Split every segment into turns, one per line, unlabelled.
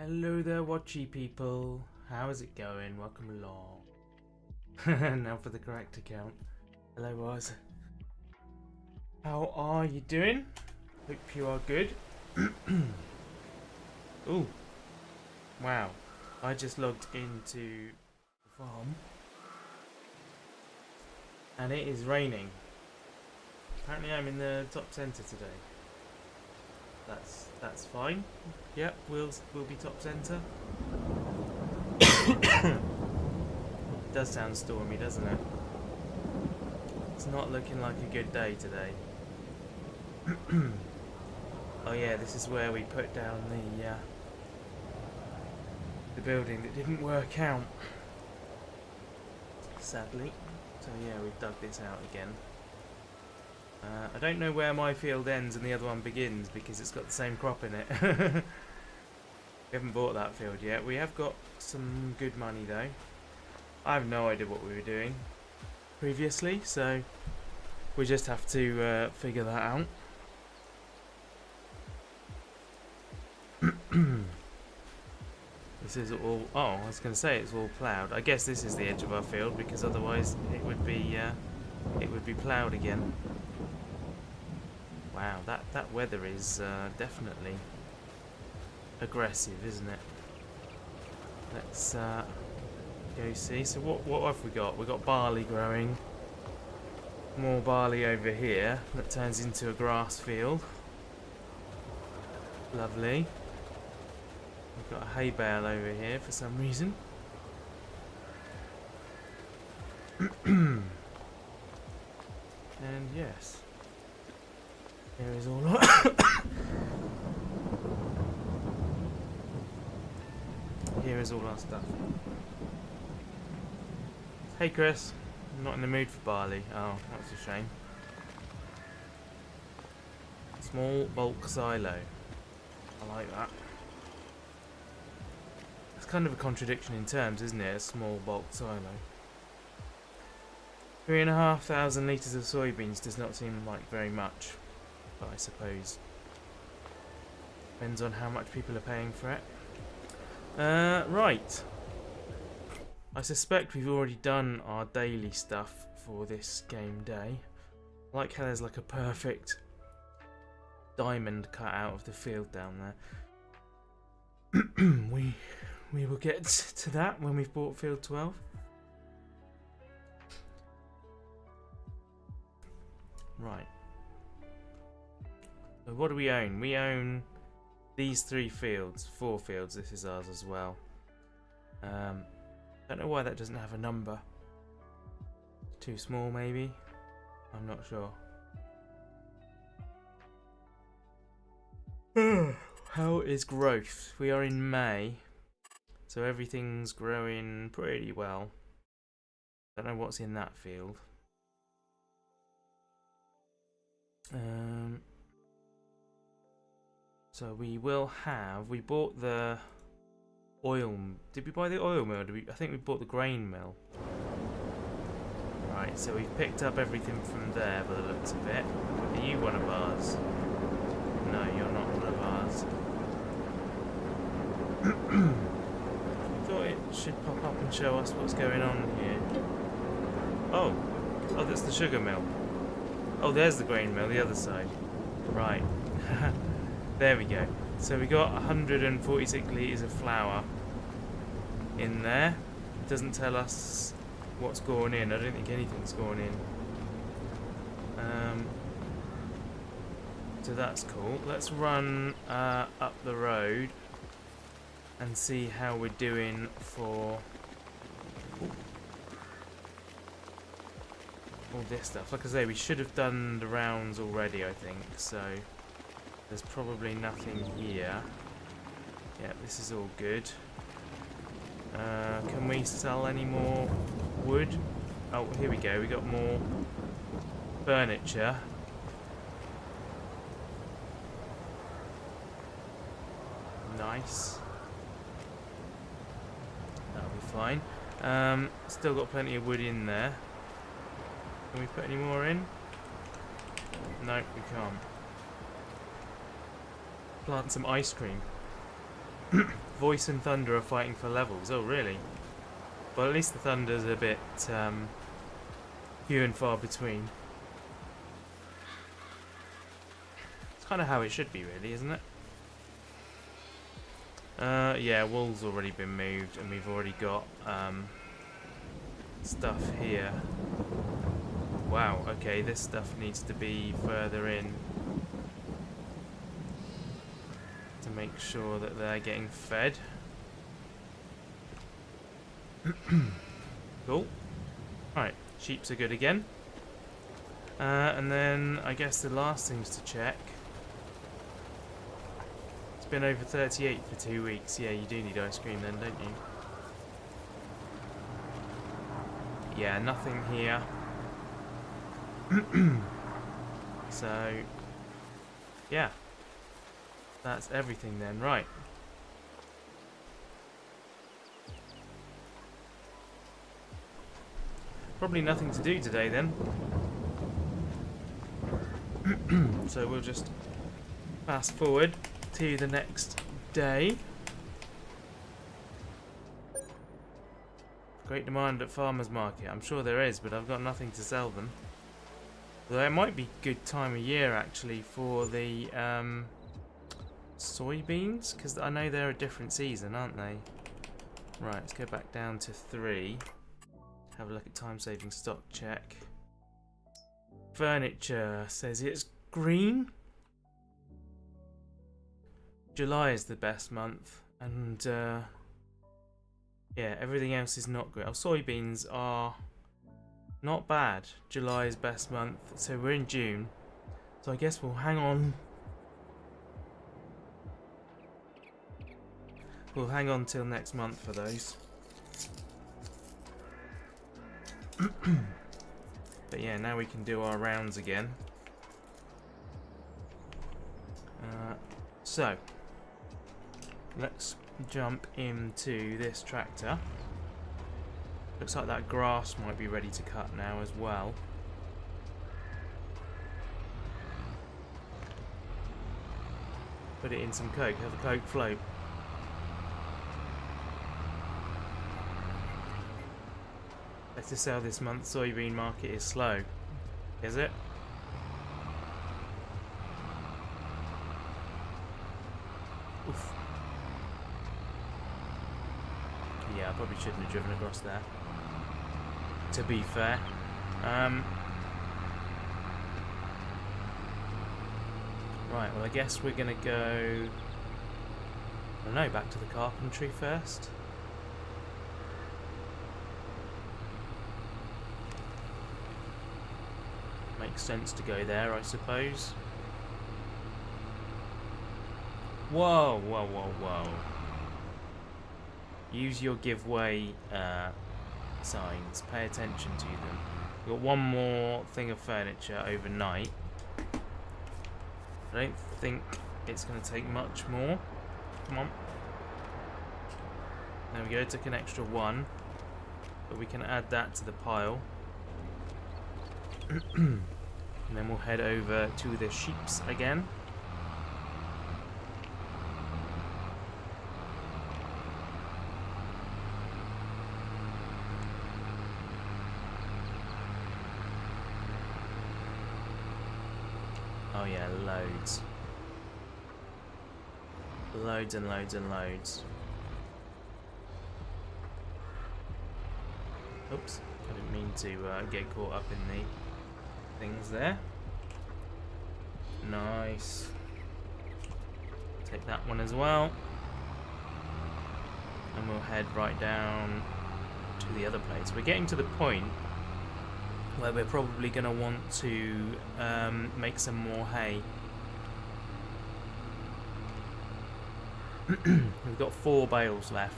Hello there, watchy people. How is it going? Welcome along. Now for the correct account. Hello, Oz. How are you doing? Hope you are good. Ooh. Wow. I just logged into the farm. And it is raining. Apparently I'm in the top centre today. That's fine. Yep, we'll be top centre. It does sound stormy, doesn't it? It's not looking like a good day today. Oh yeah, this is where we put down the building that didn't work out, sadly. So yeah, we've dug this out again. I don't know where my field ends and the other one begins because it's got the same crop in it. We haven't bought that field yet. We have got some good money though. I have no idea what we were doing previously, so we just have to figure that out. This is all... Oh, I was going to say it's all ploughed. I guess this is the edge of our field because otherwise it would be ploughed again. Wow, that weather is definitely aggressive, isn't it? Let's go see. So what have we got? We've got barley growing. More barley over here that turns into a grass field. Lovely. We've got a hay bale over here for some reason. And yes. Here is all our here is all our stuff. Hey Chris, I'm not in the mood for barley. Oh, that's a shame. Small bulk silo. I like that. It's kind of a contradiction in terms, isn't it? A small bulk silo. 3,500 litres of soybeans does not seem like very much. But I suppose depends on how much people are paying for it. Right. I suspect we've already done our daily stuff for this game day. I like how there's like a perfect diamond cut out of the field down there. We will get to that when we've bought field 12. Right. So what do we own? We own these 4 fields. This is ours as well. Don't know why that doesn't have a number. Too small, maybe. I'm not sure. How is growth? We are in May, so everything's growing pretty well. Don't know what's in that field. So we will have... We bought the oil... Did we buy the oil mill? I think we bought the grain mill. Right, so we've picked up everything from there by the looks of it. Are you one of ours? No, you're not one of ours. I thought it should pop up and show us what's going on here. Oh, that's the sugar mill. Oh, there's the grain mill, the other side. Right. There we go. So we got 146 litres of flour in there. It doesn't tell us what's going in. I don't think anything's going in. So that's cool. Let's run up the road and see how we're doing for all this stuff. Like I say, we should have done the rounds already, I think, so there's probably nothing here. Yeah, this is all good. Can we sell any more wood? Oh, here we go. We got more furniture. Nice. That'll be fine. Still got plenty of wood in there. Can we put any more in? No, we can't. Plant some ice cream. Voice and Thunder are fighting for levels. Oh, really? Well, at least the Thunder's a bit few and far between. It's kind of how it should be, really, isn't it? Yeah, wool's already been moved, and we've already got stuff here. Wow, okay, this stuff needs to be further in to make sure that they're getting fed. Cool. Alright, sheeps are good again. And then I guess the last things to check. It's been over 38 for 2 weeks. Yeah, you do need ice cream then, don't you? Yeah, nothing here. So, yeah. That's everything then, right. Probably nothing to do today then. So we'll just fast forward to the next day. Great demand at farmers market. I'm sure there is, but I've got nothing to sell them. Though it might be good time of year actually for the soybeans, because I know they're a different season, aren't they? Right, let's go back down to 3. Have a look at time-saving stock check. Furniture says it's green. July is the best month, and yeah, everything else is not great. Oh, soybeans are not bad. July is best month, so we're in June. So I guess we'll hang on. We'll hang on till next month for those. But yeah, now we can do our rounds again. So let's jump into this tractor. Looks like that grass might be ready to cut now as well. Put it in some coke, have a coke float. Let's just sell this month. Soybean market is slow. Is it? Oof. Yeah, I probably shouldn't have driven across there, to be fair. Right, well I guess we're gonna go, I don't know, back to the carpentry first. Makes sense to go there, I suppose. Whoa, whoa, whoa, whoa. Use your giveaway signs. Pay attention to them. We've got one more thing of furniture overnight. I don't think it's going to take much more. Come on. There we go, took an extra 1. But we can add that to the pile. And then we'll head over to the sheeps again. Oh yeah, loads. Loads and loads and loads. Oops, I didn't mean to get caught up in the things there. Nice. Take that one as well. And we'll head right down to the other place. We're getting to the point where we're probably going to want to make some more hay. We've got 4 bales left,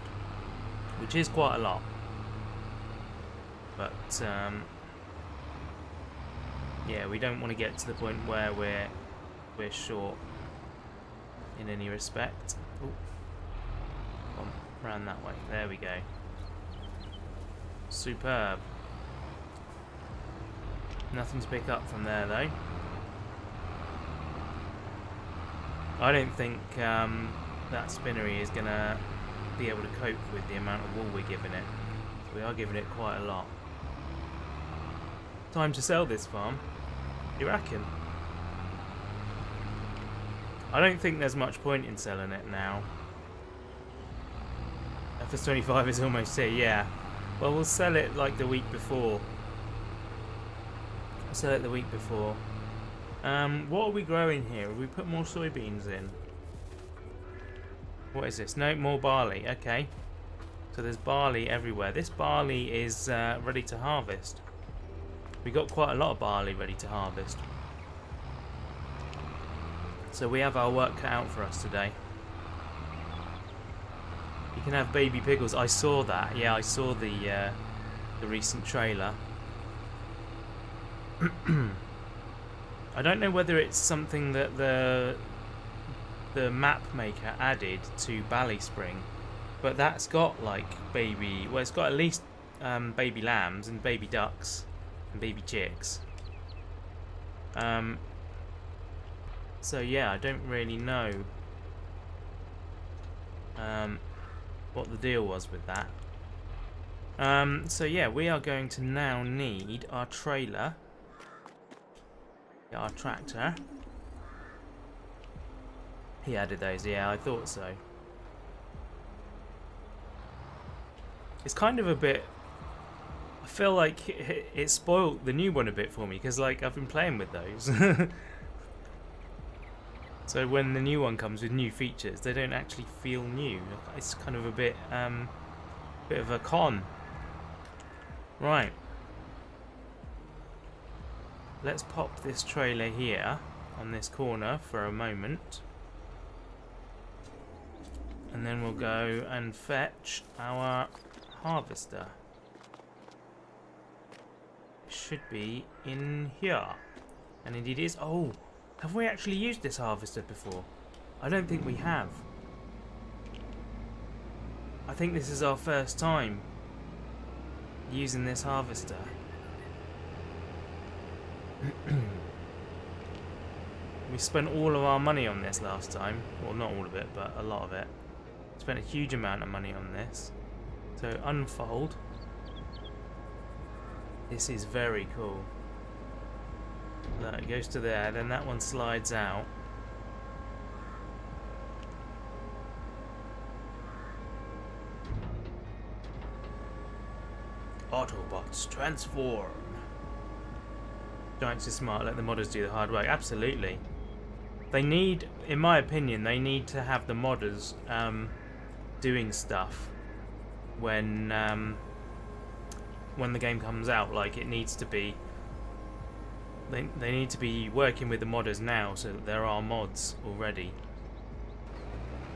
which is quite a lot. But yeah, we don't want to get to the point where we're short in any respect. Ooh. Come on, round that way. There we go. Superb. Nothing to pick up from there though. I don't think that spinnery is gonna be able to cope with the amount of wool we're giving it. We are giving it quite a lot. Time to sell this farm. You reckon? I don't think there's much point in selling it now. FS25 is almost here, yeah. Well, we'll sell it like the week before. What are we growing here? Have we put more soybeans in? What is this? No, more barley. Okay. So there's barley everywhere. This barley is ready to harvest. We got quite a lot of barley ready to harvest. So we have our work cut out for us today. You can have baby pickles. I saw that. Yeah, I saw the recent trailer. I don't know whether it's something that the map maker added to Ballyspring, but that's got like baby. Well, it's got at least baby lambs and baby ducks and baby chicks. So yeah, I don't really know what the deal was with that. So yeah, we are going to now need our trailer, our tractor. He added those, yeah, I thought so. It's kind of a bit... I feel like it spoiled the new one a bit for me, because like I've been playing with those. So when the new one comes with new features, they don't actually feel new. It's kind of a bit of a con. Right. Let's pop this trailer here on this corner for a moment. And then we'll go and fetch our harvester. It should be in here. And indeed it is. Oh, have we actually used this harvester before? I don't think we have. I think this is our first time using this harvester. We spent all of our money on this last time. Well, not all of it, but a lot of it. Spent a huge amount of money on this. So unfold. This is very cool. Look, it goes to there, then that one slides out. Autobots transform. Giants is smart, let the modders do the hard work. Absolutely. They need, in my opinion, they need to have the modders doing stuff when the game comes out. Like, it needs to be... They need to be working with the modders now so that there are mods already.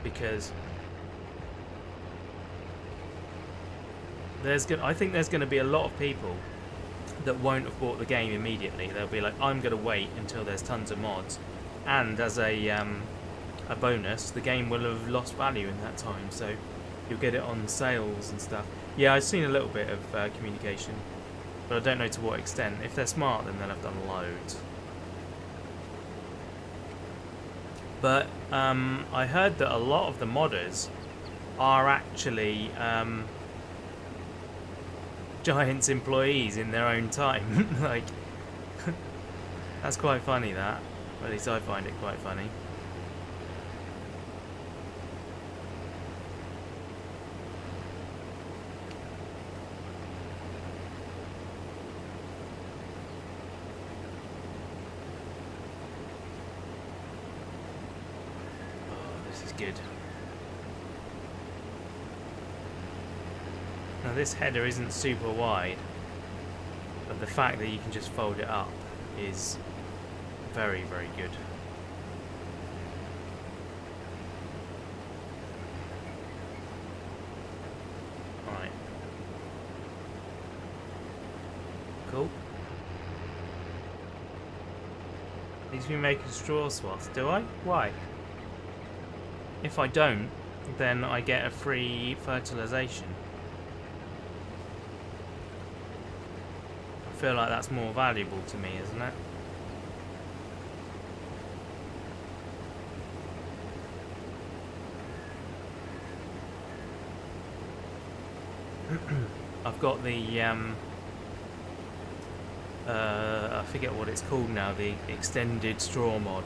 Because I think there's going to be a lot of people that won't have bought the game immediately. They'll be like, I'm going to wait until there's tons of mods. And as a bonus, the game will have lost value in that time. So you'll get it on sales and stuff. Yeah, I've seen a little bit of communication. But I don't know to what extent. If they're smart, then they'll have done loads. But I heard that a lot of the modders are actually Giants employees in their own time. Like, that's quite funny, that. Or at least I find it quite funny. Good. Now this header isn't super wide, but the fact that you can just fold it up is very, very good. Right. Cool. Need to be making straw swaths, do I? Why? If I don't, then I get a free fertilization. I feel like that's more valuable to me, isn't it? I've got the I forget what it's called now, the extended straw mod.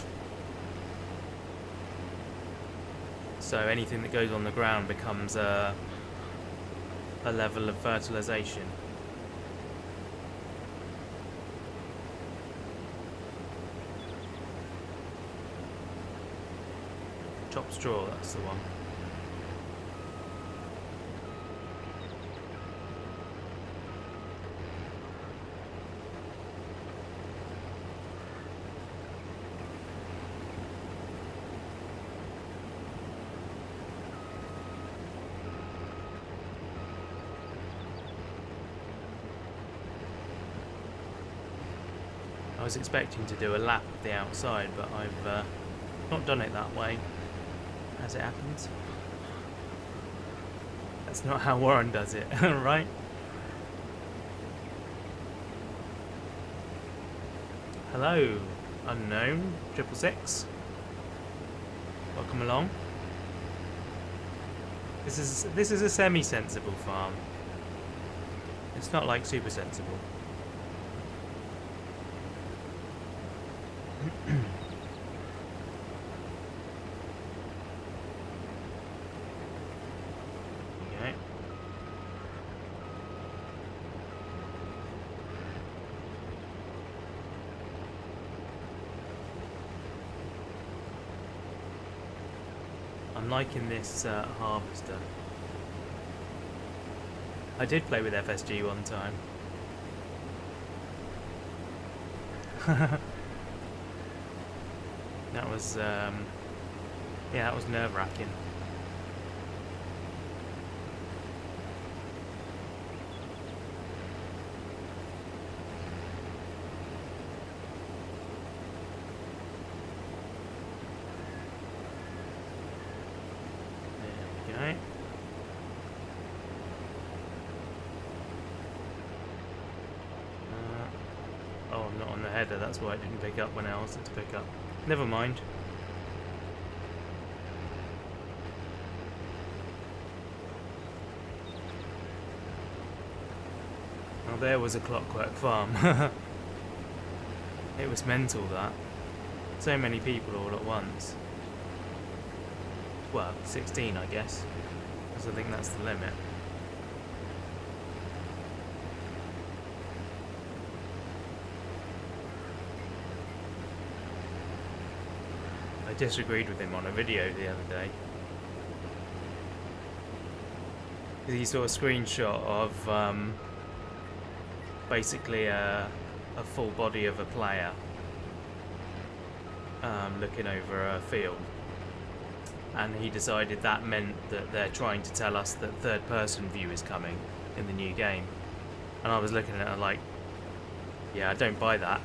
So anything that goes on the ground becomes a level of fertilization. Chopped straw, that's the one. I was expecting to do a lap of the outside, but I've not done it that way, as it happens. That's not how Warren does it, right? Hello, unknown 666. Welcome along. This is a semi-sensible farm. It's not like super sensible. Okay. I'm liking this harvester. I did play with FSG one time. That was, yeah, that was nerve-wracking. There we go. Oh, I'm not on the header, that's why I didn't pick up when I asked it to pick up. Never mind. Well, there was a Clockwork Farm. It was mental, that. So many people all at once. Well, 16 I guess, because I think that's the limit. I disagreed with him on a video the other day. He saw a screenshot of basically a full body of a player looking over a field, and he decided that meant that they're trying to tell us that third-person view is coming in the new game. And I was looking at it like, yeah, I don't buy that.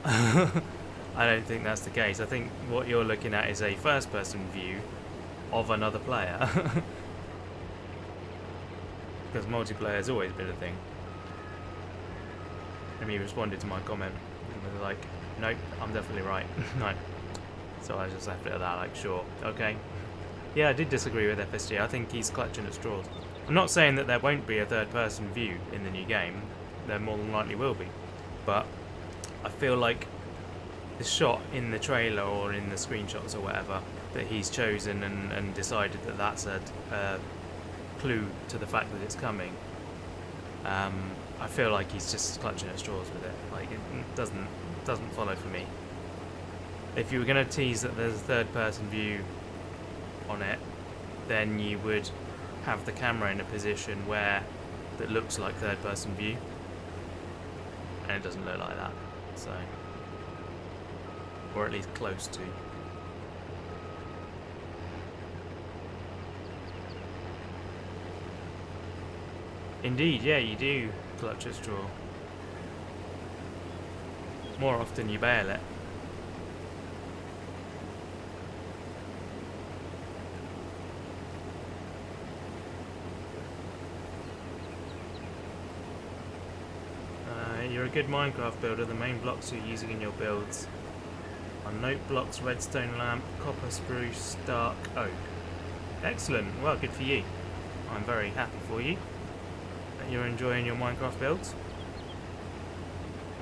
I don't think that's the case. I think what you're looking at is a first-person view of another player. Because multiplayer has always been a thing. And he responded to my comment and was like, nope, I'm definitely right. No. So I just left it at that, like, sure, okay. Yeah, I did disagree with FSG. I think he's clutching at straws. I'm not saying that there won't be a third-person view in the new game. There more than likely will be. But I feel like the shot in the trailer or in the screenshots or whatever that he's chosen and decided that that's a clue to the fact that it's coming, I feel like he's just clutching at straws with it. Like, it doesn't follow for me. If you were going to tease that there's a third-person view on it, then you would have the camera in a position where that looks like third-person view, and it doesn't look like that. So, or at least close to. Indeed, yeah, you do clutch at straw. More often you bail it. You're a good Minecraft builder. The main blocks you're using in your builds are note blocks, redstone lamp, copper spruce, dark oak. Excellent. Well, good for you. I'm very happy for you. that you're enjoying your Minecraft builds.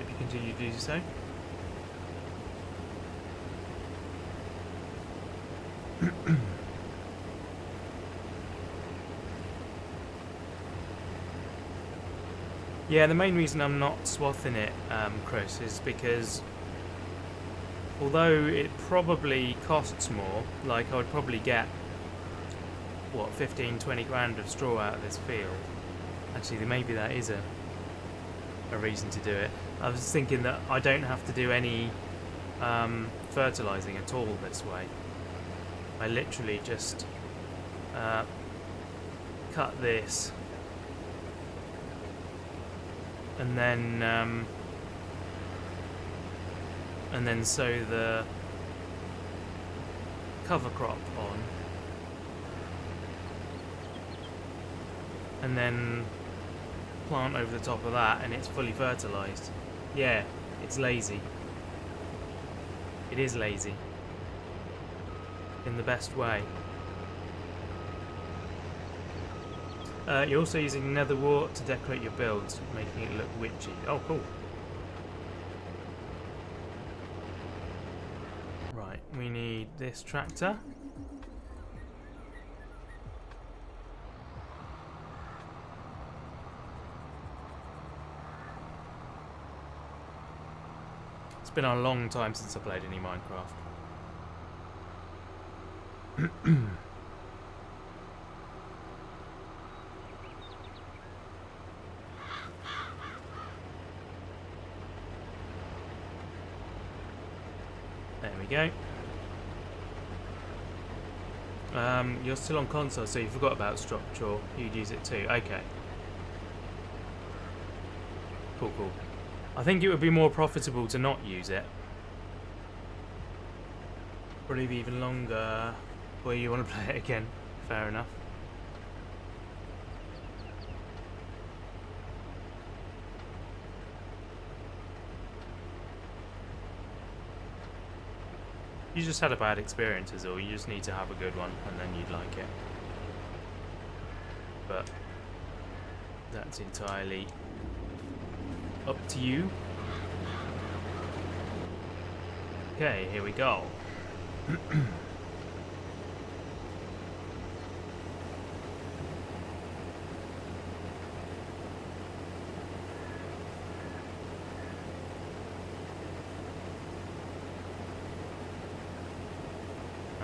If you continue to do so. Yeah, the main reason I'm not swathing it, Chris, is because although it probably costs more, like I would probably get, what, 15, 20 grand of straw out of this field. Actually, maybe that is a reason to do it. I was thinking that I don't have to do any fertilising at all this way. I literally just cut this and then sow the cover crop on, and then plant over the top of that, and it's fully fertilised. Yeah, it's lazy. It is lazy. In the best way. You're also using nether wart to decorate your builds, making it look witchy. Oh, cool. Right, we need this tractor. It's been a long time since I played any Minecraft. There we go. You're still on console, so you forgot about structure. You'd use it too. Okay. Cool, cool. I think it would be more profitable to not use it. Probably be even longer. Well, you want to play it again. Fair enough. You just had a bad experience is all. You just need to have a good one and then you'd like it. But that's entirely up to you. Okay, here we go.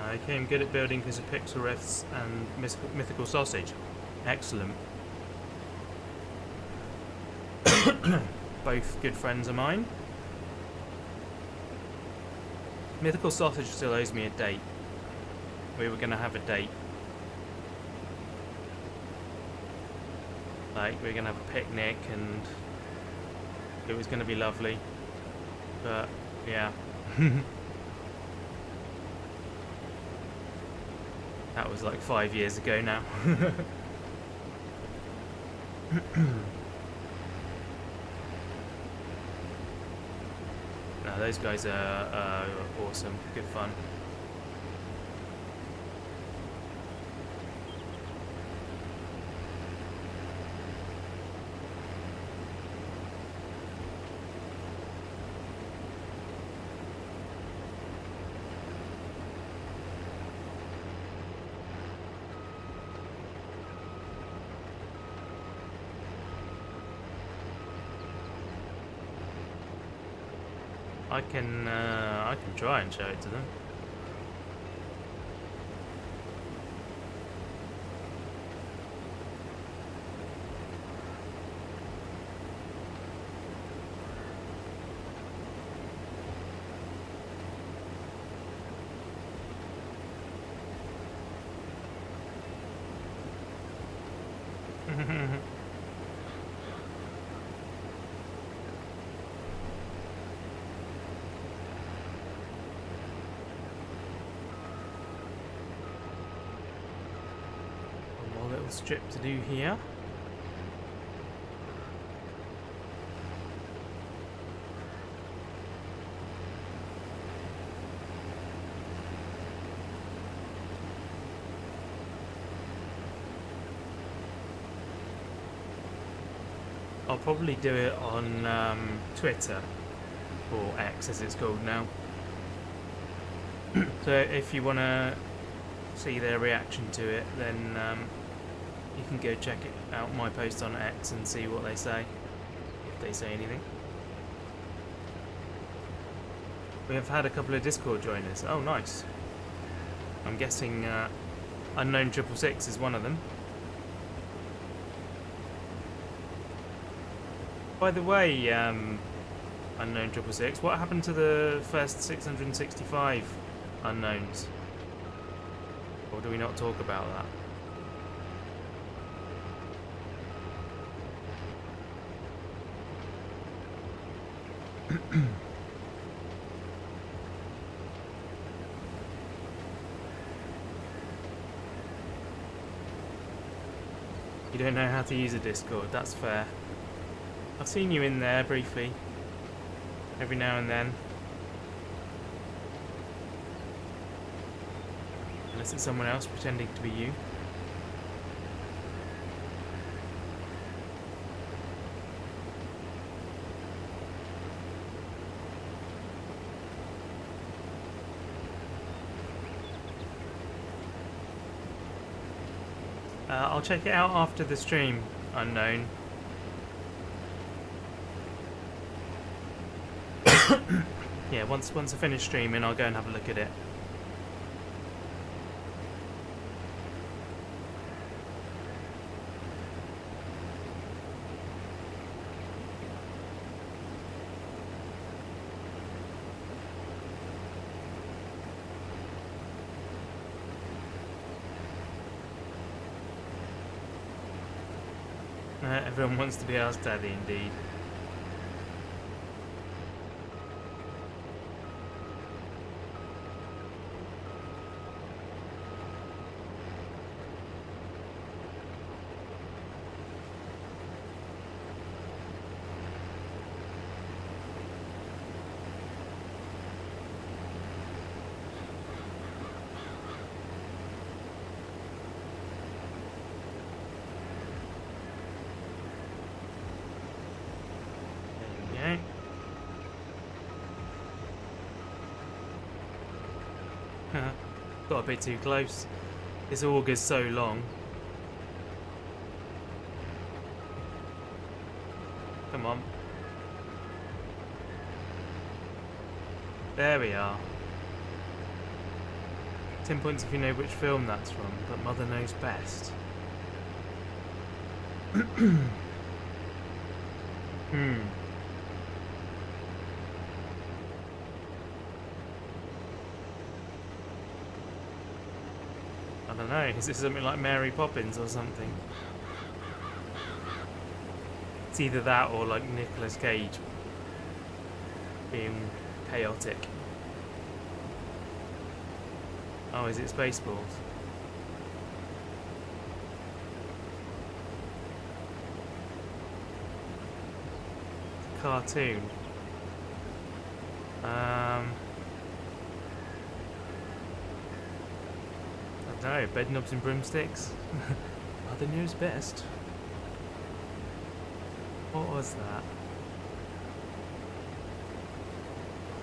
I became good at building because of pixel rifts and mythical sausage. Excellent. Both good friends of mine. Mythical sausage still owes me a date. We were going to have a date. Like, we were going to have a picnic and it was going to be lovely. But, yeah. That was like 5 years ago now. No, those guys are awesome. Good fun. I can try and show it to them. Strip to do here. I'll probably do it on Twitter, or X as it's called now. So if you want to see their reaction to it, then you can go check it out, my post on X, and see what they say, if they say anything. We have had a couple of Discord joiners. Oh, nice. I'm guessing Unknown 666 is one of them. By the way, Unknown 666, what happened to the first 665 unknowns? Or do we not talk about that? You don't know how to use a Discord, that's fair. I've seen you in there briefly, every now and then. Unless it's someone else pretending to be you. I'll check it out after the stream, Unknown. Yeah, once I finish streaming, I'll go and have a look at it. Everyone wants to be asked Daddy, indeed. Got a bit too close. This augur's so long. Come on. There we are. 10 points if you know which film that's from, but Mother knows best. I don't know, is this something like Mary Poppins or something? It's either that or like Nicolas Cage being chaotic. Oh, is it Spaceballs? It's a cartoon. I don't know, Bedknobs and Broomsticks? Mother knows best. What was that?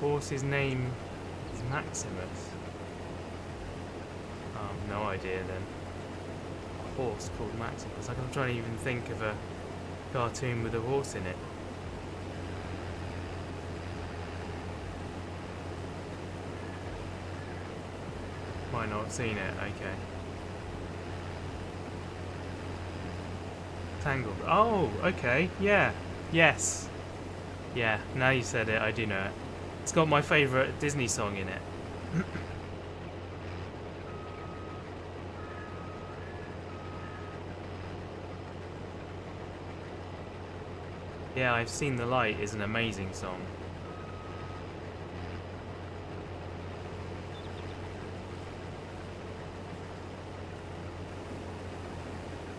Horse's name is Maximus. Oh, no idea then. A horse called Maximus. Like, I'm trying to even think of a cartoon with a horse in it. Might not have seen it, okay. Tangled. Oh, okay, yeah. Yes. Yeah, now you said it, I do know it. It's got my favourite Disney song in it. Yeah, I've Seen the Light is an amazing song.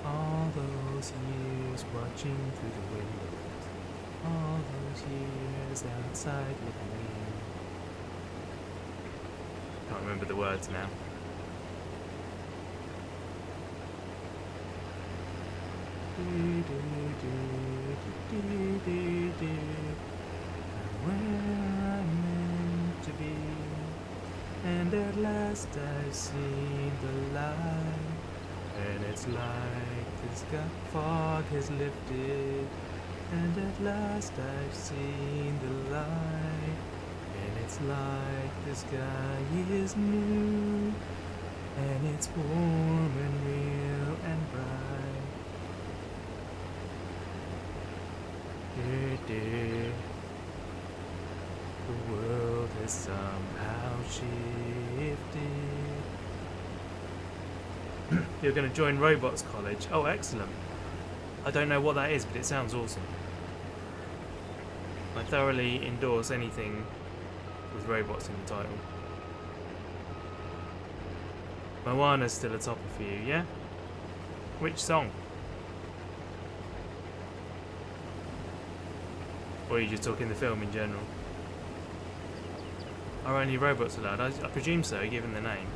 All those years watching through the windows, all those years outside looking in. Can't remember the words now. where I'm meant to be. And at last I've seen the light, and it's like the sky fog has lifted. And at last I've seen the light, and it's like the sky is new, and it's warm and real and bright. The world has somehow shifted. You're going to join Robots College. Oh, excellent. I don't know what that is, but it sounds awesome. I thoroughly endorse anything with robots in the title. Moana's still a topper for you, yeah? Which song? Or are you just talking the film in general? Are only robots allowed? I presume so, given the name.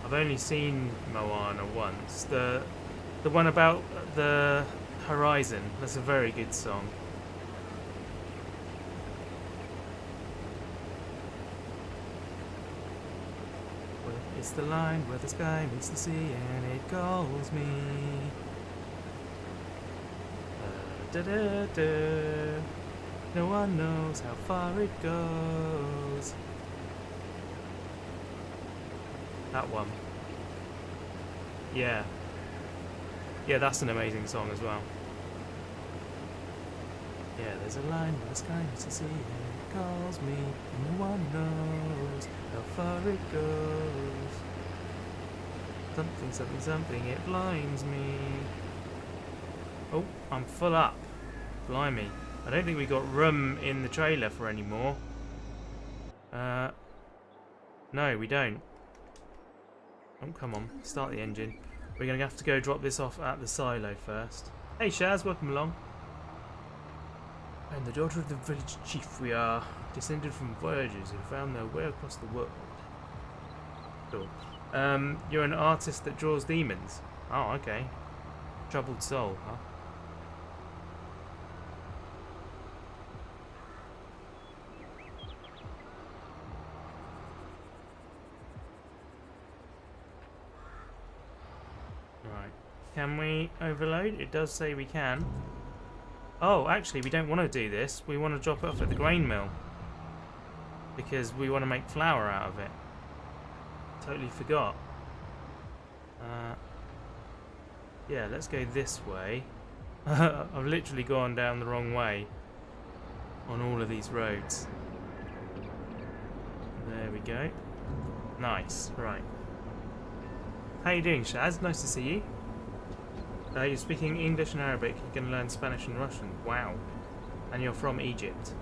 I've only seen Moana once. The one about the horizon. That's a very good song. It's the line where the sky meets the sea and it calls me. Da da da. No one knows how far it goes. That one. Yeah. Yeah, that's an amazing song as well. Yeah, there's a line where the sky meets the sea and it calls me, and no one knows how far it goes. Something, something, something, it blinds me. Oh, I'm full up. Blimey. I don't think we got room in the trailer for any more. No, we don't. Oh, come on. Start the engine. We're going to have to go drop this off at the silo first. Hey, Shaz, welcome along. I'm the daughter of the village chief. We are descended from voyagers who found their way across the world. Cool. You're an artist that draws demons. Oh, okay. Troubled soul, huh? Right. Can we overload? It does say we can. Oh, actually, we don't want to do this. We want to drop it off at the grain mill. Because we want to make flour out of it. Totally forgot. Yeah, let's go this way. I've literally gone down the wrong way on all of these roads. There we go. Nice, right. How you doing, Shaz? Nice to see you. You're speaking English and Arabic. You can learn Spanish and Russian. Wow. And you're from Egypt.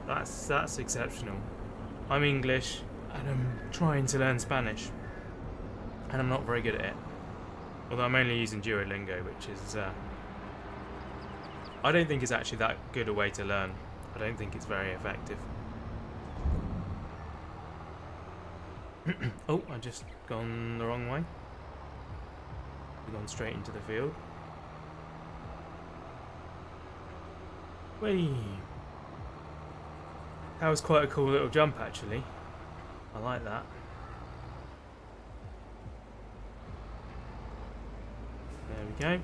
That's exceptional. I'm English and I'm trying to learn Spanish. And I'm not very good at it. Although I'm only using Duolingo, which is... I don't think it's actually that good a way to learn. I don't think it's very effective. Oh, I just gone the wrong way. We've gone straight into the field. Whee! That was quite a cool little jump, actually. I like that. There we go.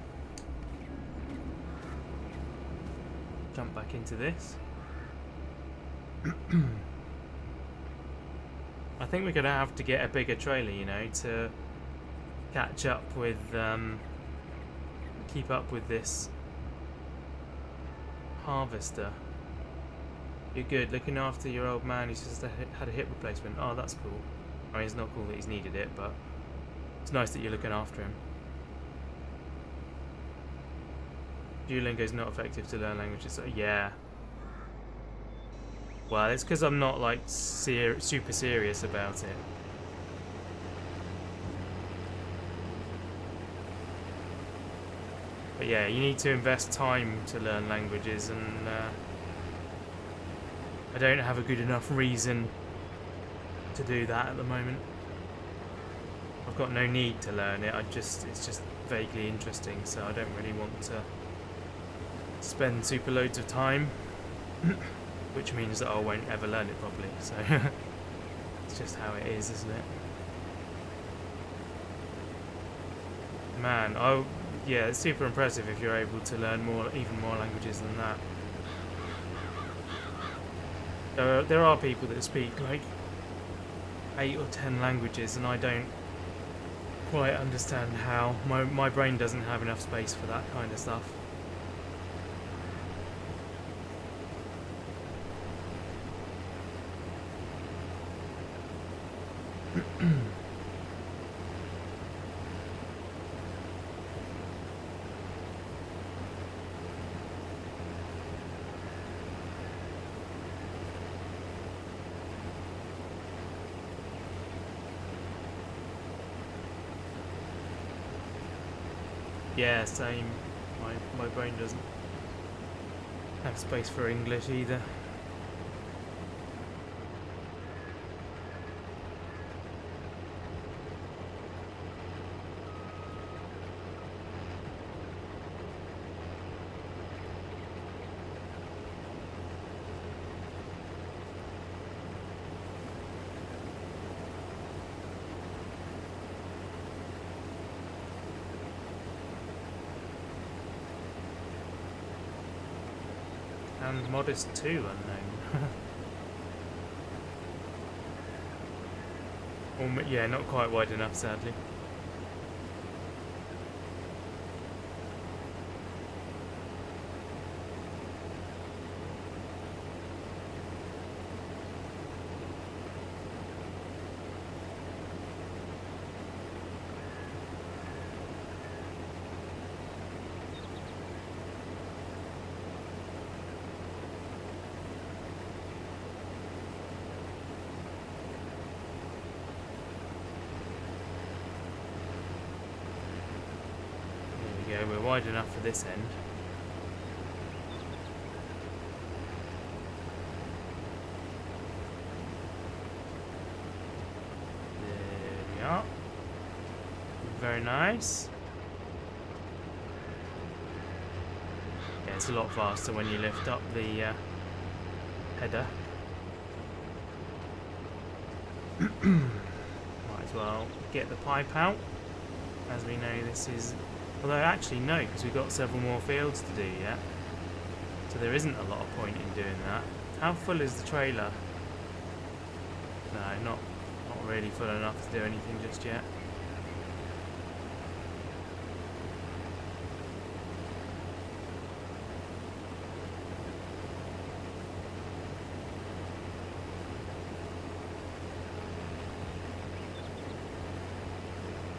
Jump back into this. I think we're going to have to get a bigger trailer, you know, to catch up with, keep up with this harvester. You're good, looking after your old man who's just had a hip replacement. Oh, that's cool. I mean, it's not cool that he's needed it, but it's nice that you're looking after him. Duolingo's not effective to learn languages. So yeah. Well, it's because I'm not like super serious about it. But yeah, you need to invest time to learn languages, and I don't have a good enough reason to do that at the moment. I've got no need to learn it. It's just vaguely interesting, so I don't really want to spend super loads of time, which means that I won't ever learn it properly. So it's just how it is, isn't it? Man, yeah, it's super impressive if you're able to learn even more languages than that. There are people that speak like 8 or 10 languages, and I don't quite understand how. My brain doesn't have enough space for that kind of stuff. Yeah, same. My brain doesn't have space for English either. And modest too, unknown. Yeah, not quite wide enough, sadly. We're wide enough for this end. There we are. Very nice. Yeah, it's a lot faster when you lift up the header. Might as well get the pipe out, as we know this is... Although actually no, because we've got several more fields to do yet. So there isn't a lot of point in doing that. How full is the trailer? No, not really full enough to do anything just yet.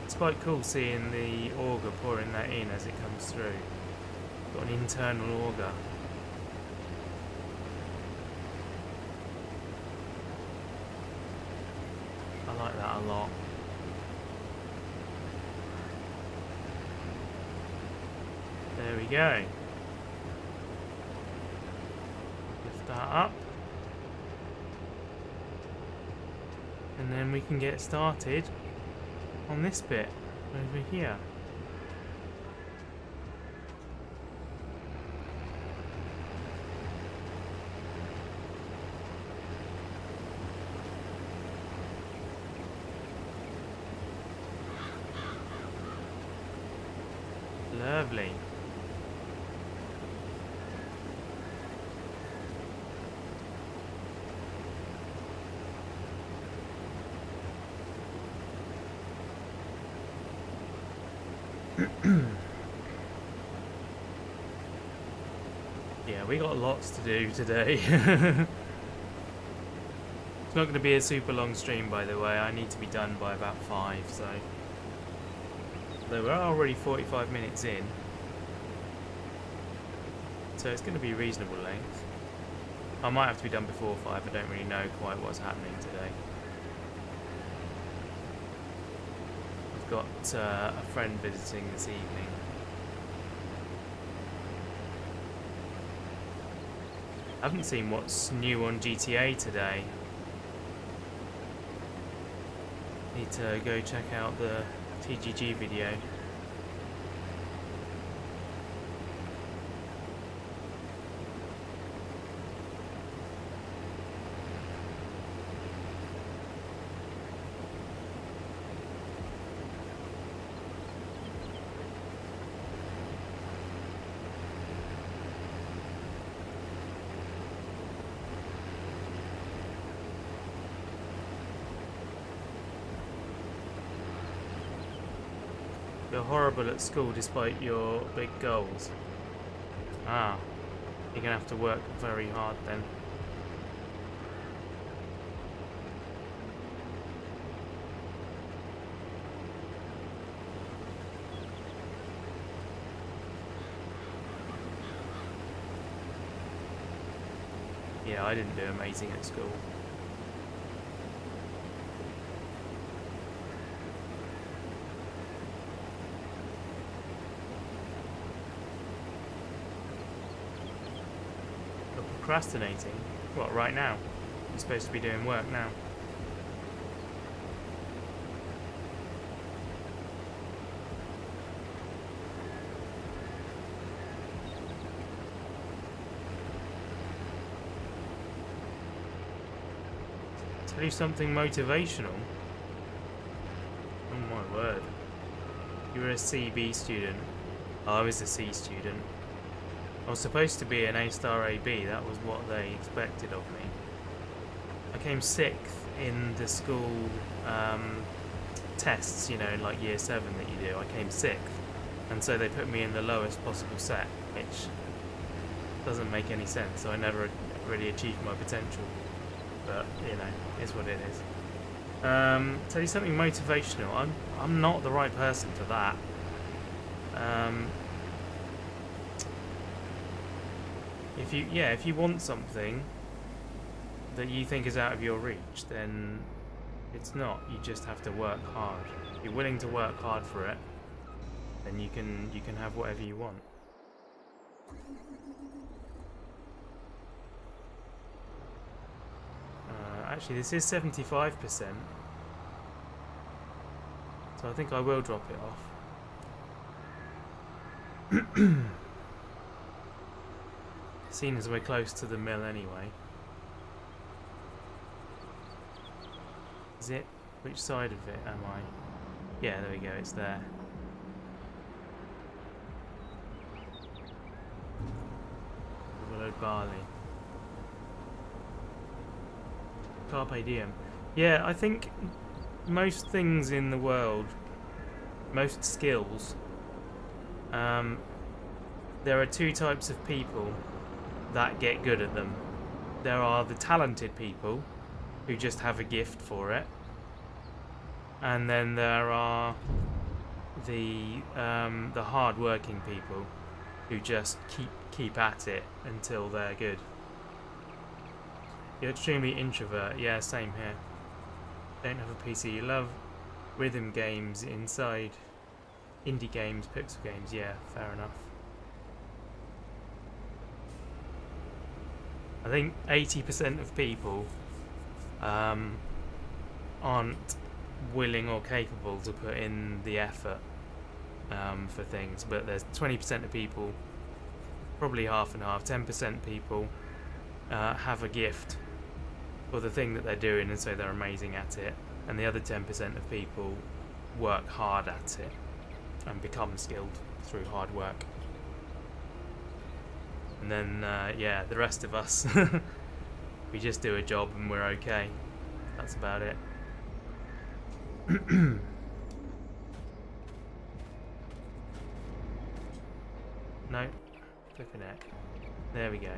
It's quite cool seeing the auger pouring that in as it comes through. Got an internal auger. I like that a lot. There we go. Lift that up. And then we can get started on this bit over here. Lovely. Yeah, we got lots to do today. It's not going to be a super long stream, by the way. I need to be done by about 5, so... Though we're already 45 minutes in. So it's going to be reasonable length. I might have to be done before 5, I don't really know quite what's happening today. I've got a friend visiting this evening. I haven't seen what's new on GTA today. Need to go check out the TGG video. You're horrible at school despite your big goals. Ah, you're gonna have to work very hard then. Yeah, I didn't do amazing at school. Procrastinating? What, right now? You're supposed to be doing work now. Tell you something motivational? Oh my word. You were a CB student. Oh, I was a C student. I was supposed to be an A-star AB, that was what they expected of me. I came 6th in the school tests, you know, like year 7 that you do. I came 6th, and so they put me in the lowest possible set, which doesn't make any sense, so I never really achieved my potential. But, you know, is what it is. Tell you something motivational, I'm not the right person for that. If you want something that you think is out of your reach, then it's not. You just have to work hard. If you're willing to work hard for it, then you can have whatever you want. Actually, this is 75%, so I think I will drop it off. Seeing as we're close to the mill anyway. Is it? Which side of it am I? Yeah, there we go, it's there. Willowed barley. Carpe diem. Yeah, I think most things in the world, most skills, there are two types of people that get good at them. There are the talented people who just have a gift for it, and then there are the hard-working people who just keep at it until they're good. You're extremely introvert. Yeah, same here. Don't have a PC. You love rhythm games inside indie games, pixel games. Yeah, fair enough. I think 80% of people aren't willing or capable to put in the effort for things, but there's 20% of people, probably half and half, 10% people have a gift for the thing that they're doing, and so they're amazing at it, and the other 10% of people work hard at it and become skilled through hard work. And then, yeah, the rest of us, we just do a job and we're okay. That's about it. No, flipping it. There we go.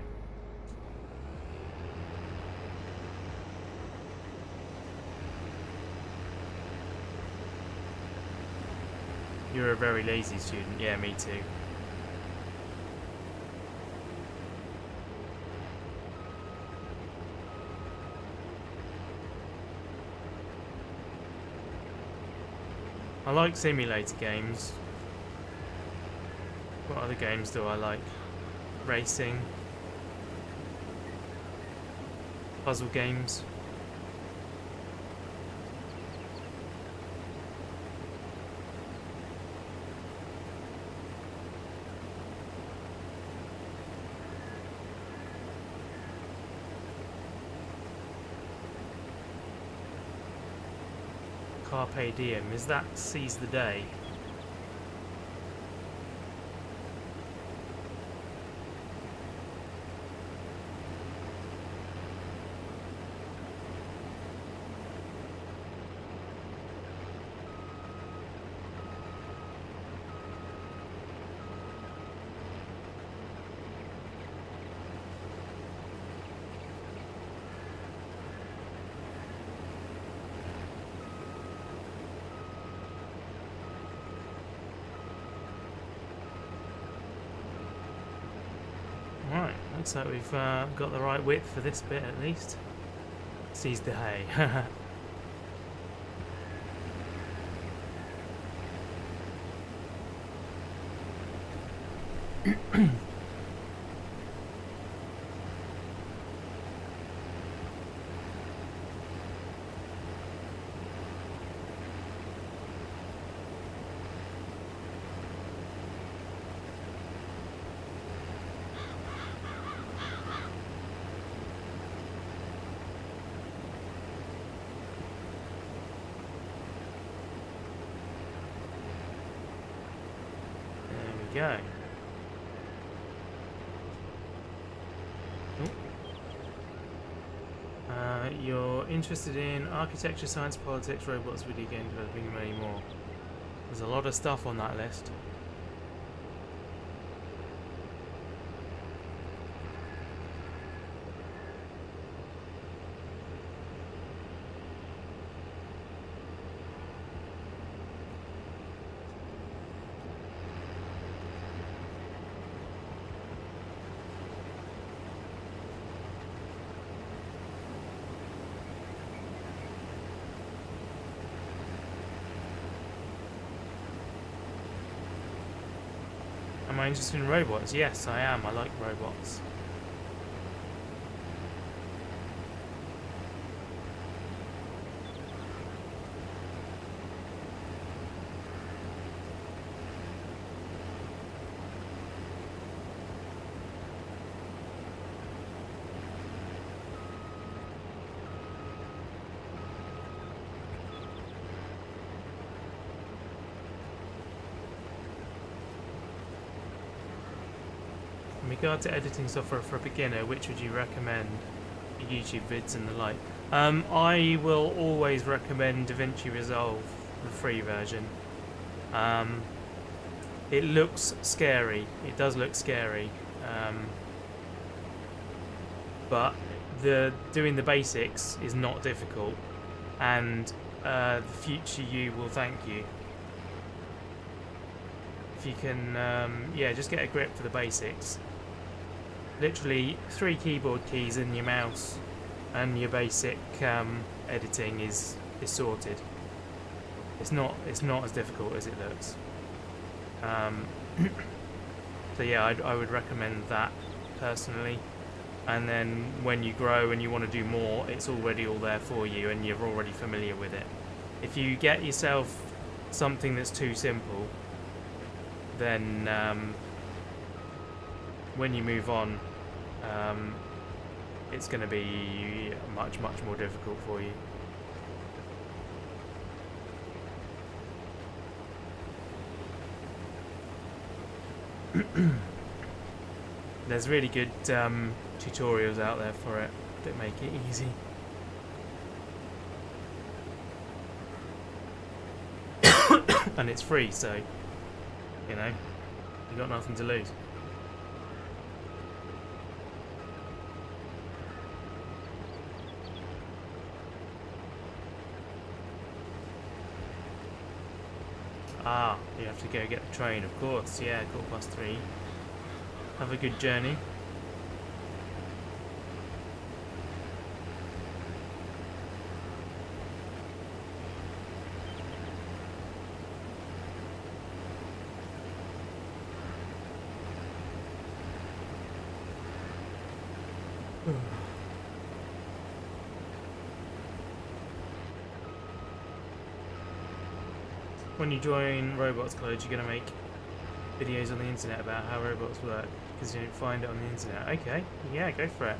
You're a very lazy student. Yeah, me too. I like simulator games. What other games do I like? Racing. puzzle games. Carpe diem, is that seize the day? Right, looks like we've got the right width for this bit at least. Seize the hay. Go. You're interested in architecture, science, politics, robots, video game developing, and many more. There's a lot of stuff on that list. Am I interested in robots? Yes, I am. I like robots. In regard to editing software for a beginner, which would you recommend? YouTube vids and the like. I will always recommend DaVinci Resolve, the free version. It looks scary. It does look scary. But doing the basics is not difficult, and the future you will thank you. If you can, yeah, just get a grip for the basics. Literally 3 keyboard keys and your mouse, and your basic editing is sorted. It's not as difficult as it looks. So yeah, I would recommend that personally. And then when you grow and you want to do more, it's already all there for you, and you're already familiar with it. If you get yourself something that's too simple, then when you move on, it's going to be much more difficult for you. There's really good tutorials out there for it that make it easy. And it's free, so you know, you've got nothing to lose. Ah, you have to go get the train, of course. Yeah, 3:15. Have a good journey. when you join Robots College, you're going to make videos on the internet about how robots work, because you don't find it on the internet. Okay, yeah, go for it.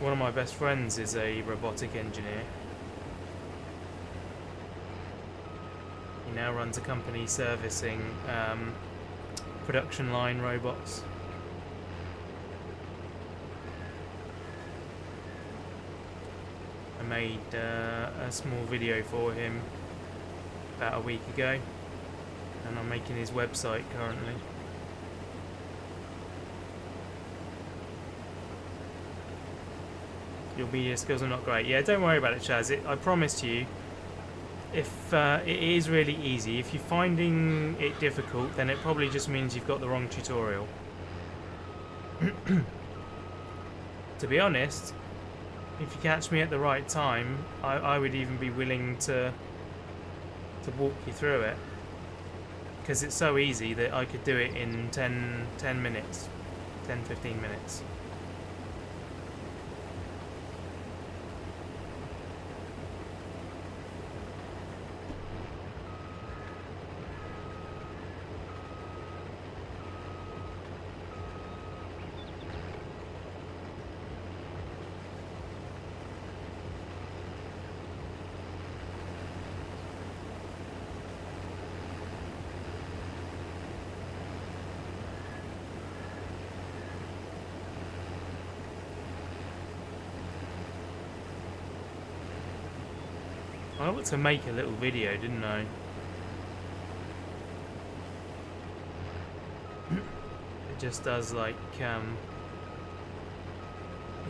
One of my best friends is a robotic engineer. He now runs a company servicing production line robots. I made a small video for him about a week ago, and I'm making his website currently. Your media skills are not great. Yeah, don't worry about it, Chaz. I promised you, if it is really easy, if you're finding it difficult, then it probably just means you've got the wrong tutorial. To be honest, if you catch me at the right time, I would even be willing to walk you through it. Because it's so easy that I could do it in 10 minutes, 10-15 minutes. I ought to make a little video, didn't I? It just does like,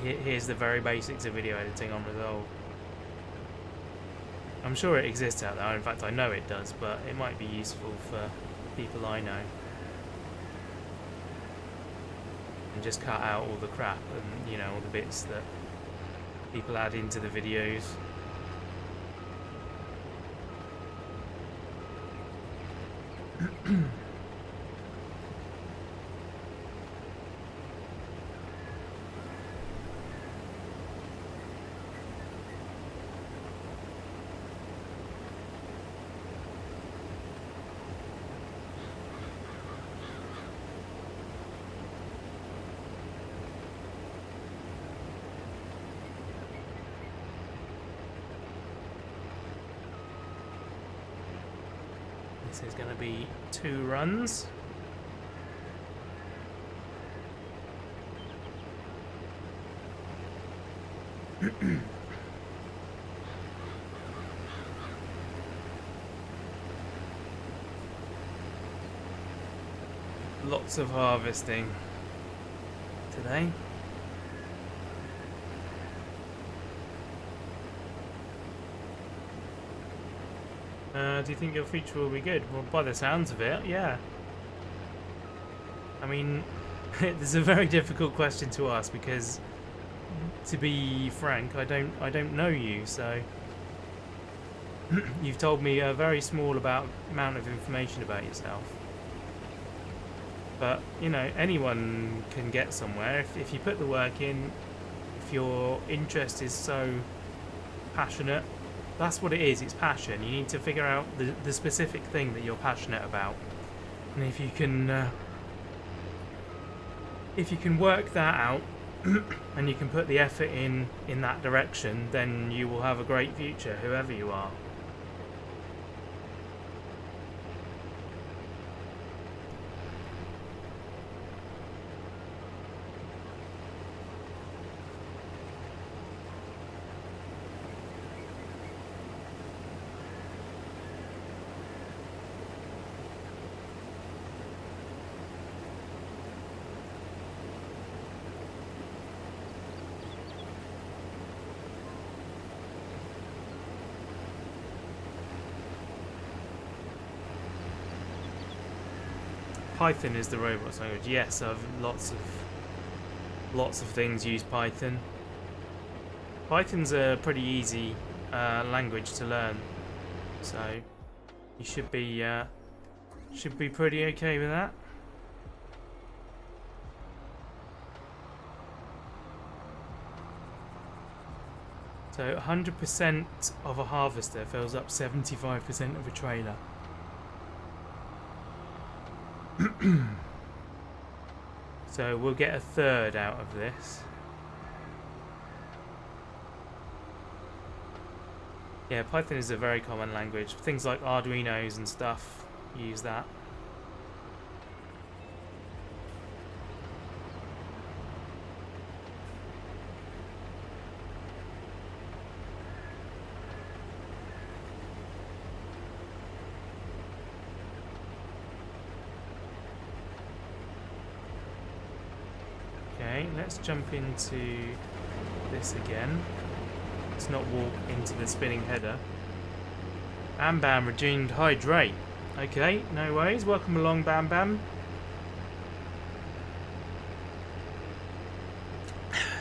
here's the very basics of video editing on Resolve. I'm sure it exists out there, in fact I know it does, but it might be useful for people I know. And just cut out all the crap and, you know, all the bits that people add into the videos. This is going to be 2 runs. Lots of harvesting today. Do you think your feature will be good? Well, by the sounds of it, yeah. I mean, this is a very difficult question to ask because, to be frank, I don't know you, so you've told me a very small amount of information about yourself. But you know, anyone can get somewhere if you put the work in. If your interest is so passionate. That's what it is, it's passion. You need to figure out the specific thing that you're passionate about. And if you can work that out and you can put the effort in that direction, then you will have a great future, whoever you are. Python is the robots language. Yes, I've lots of things use Python. Python's a pretty easy language to learn, so you should be pretty okay with that. So 100% of a harvester fills up 75% of a trailer. So we'll get a third out of this. Yeah, Python is a very common language. Things like Arduinos and stuff use that. Okay, let's jump into this again. Let's not walk into the spinning header. Bam Bam redeemed hydrate. Okay, no worries. Welcome along, Bam Bam.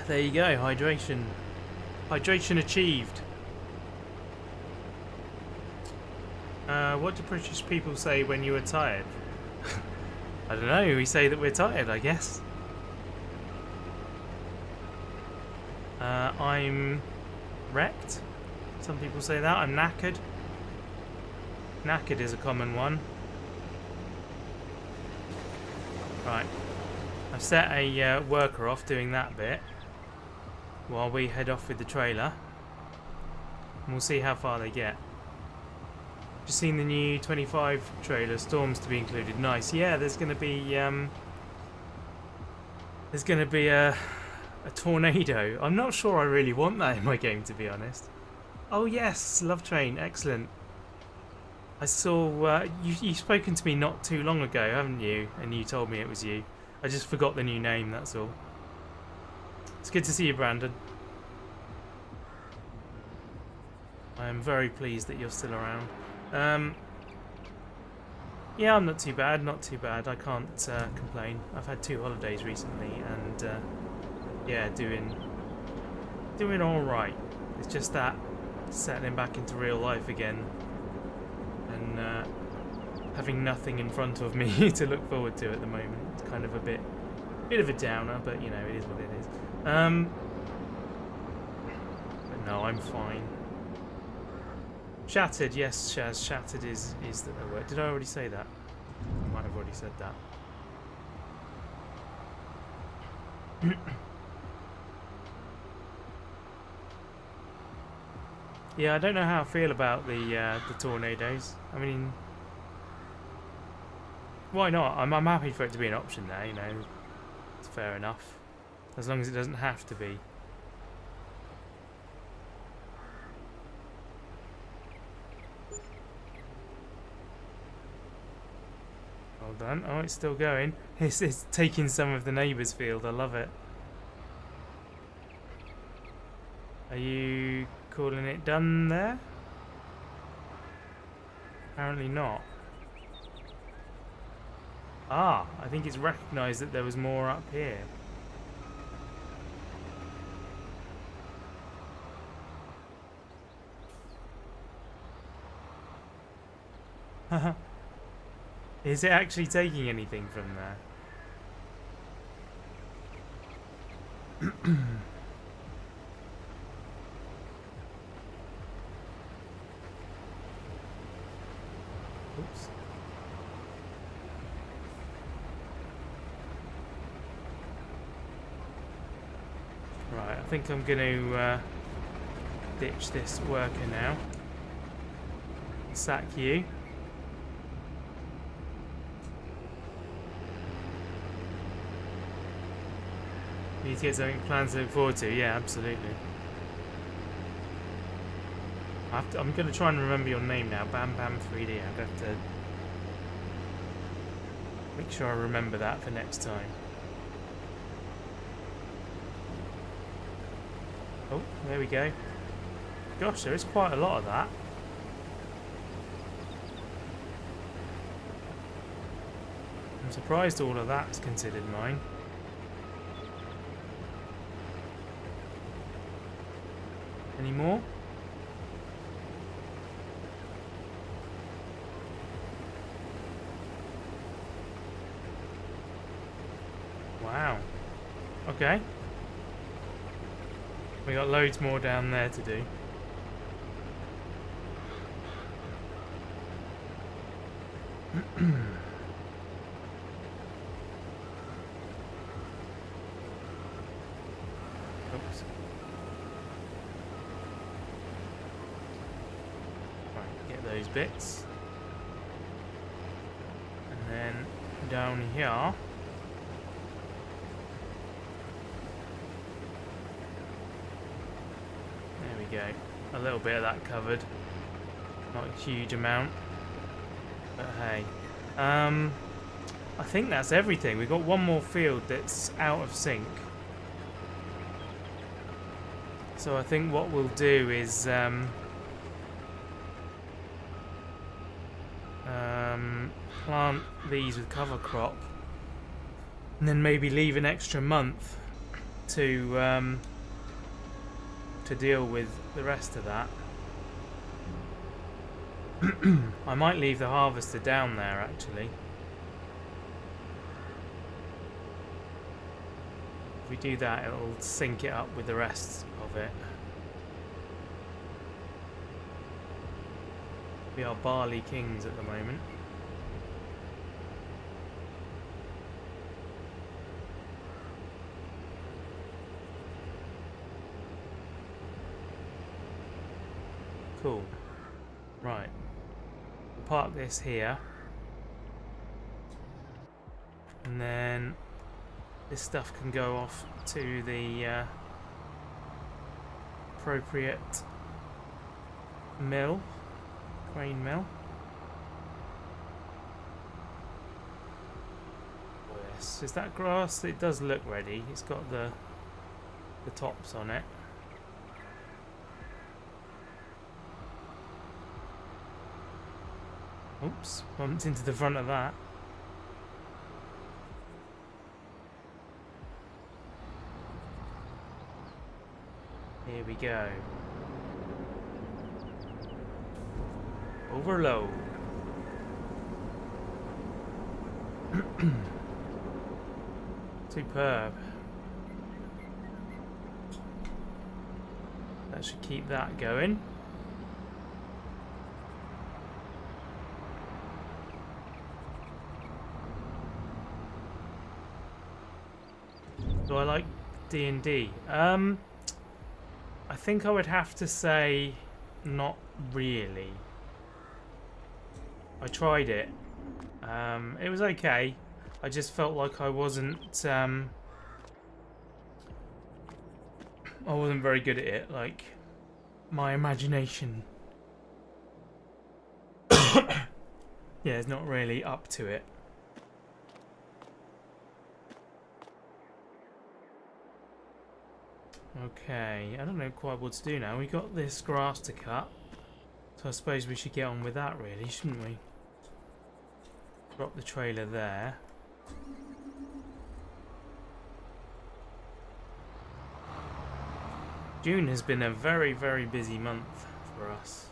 There you go, hydration. Hydration achieved. What do British people say when you are tired? I don't know, we say that we're tired, I guess. I'm wrecked. Some people say that. I'm knackered. Knackered is a common one. Right. I've set a worker off doing that bit while we head off with the trailer. And we'll see how far they get. Just seen the new 25 trailer, storms to be included. Nice. Yeah, there's going to be a tornado. I'm not sure I really want that in my game, to be honest. Oh yes, Love Train, excellent. I saw you've spoken to me not too long ago, haven't you? And you told me it was you. I just forgot the new name, that's all. It's good to see you, Brandon. I am very pleased that you're still around. Yeah, I'm not too bad, not too bad. I can't complain. I've had 2 holidays recently, and yeah, doing all right. It's just that settling back into real life again, and having nothing in front of me to look forward to at the moment. It's kind of a bit of a downer, but you know, it is what it is. But no, I'm fine. Shattered, yes, Shaz. Shattered is the word. Did I already say that? I might have already said that. Yeah, I don't know how I feel about the tornadoes. I mean, why not? I'm happy for it to be an option there. You know, it's fair enough, as long as it doesn't have to be. Well done. Oh, it's still going. It's taking some of the neighbour's field. I love it. Are you calling it done there? Apparently not. Ah, I think it's recognised that there was more up here. Haha. Is it actually taking anything from there? Oops. Right, I think I'm going to ditch this worker now. Sack you. Need to get something planned to look forward to. Yeah, absolutely. I'm going to try and remember your name now. Bam Bam 3D. I'm going to have to make sure I remember that for next time. Oh, there we go. Gosh, there is quite a lot of that. I'm surprised all of that's considered mine. Any more? Wow. Okay. We got loads more down there to do. Oops. Right, get those bits. And then down here. There we go. A little bit of that covered. Not a huge amount. But hey. I think that's everything. We've got one more field that's out of sync. So I think what we'll do is plant these with cover crop, and then maybe leave an extra month to deal with the rest of that. I might leave the harvester down there actually. If we do that, it'll sync it up with the rest of it. We are barley kings at the moment. Cool. Right. We'll park this here. And then this stuff can go off to the appropriate mill, grain mill. Oh yes, is that grass? It does look ready. It's got the tops on it. Oops, bumped into the front of that. Here we go. Overload. Superb. That should keep that going. Do I like D&D? I think I would have to say not really. I tried it. It was okay. I just felt like I wasn't very good at it. Like, my imagination yeah, it's not really up to it. Okay, I don't know quite what to do now. We got this grass to cut, so I suppose we should get on with that really, shouldn't we? Drop the trailer there. June has been a very, very busy month for us.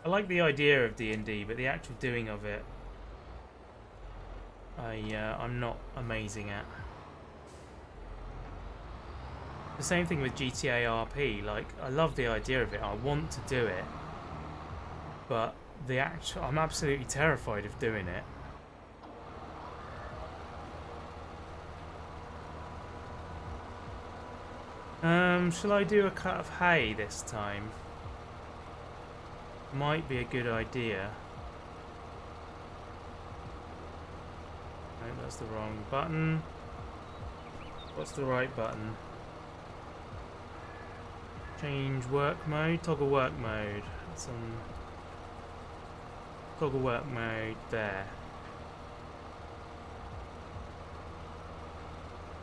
I like the idea of D&D, but the actual doing of it, I'm not amazing at. The same thing with GTA RP. Like, I love the idea of it. I want to do it, but I'm absolutely terrified of doing it. Shall I do a cut of hay this time? Might be a good idea. No, that's the wrong button. What's the right button? Change work mode, toggle work mode. That's on toggle work mode there.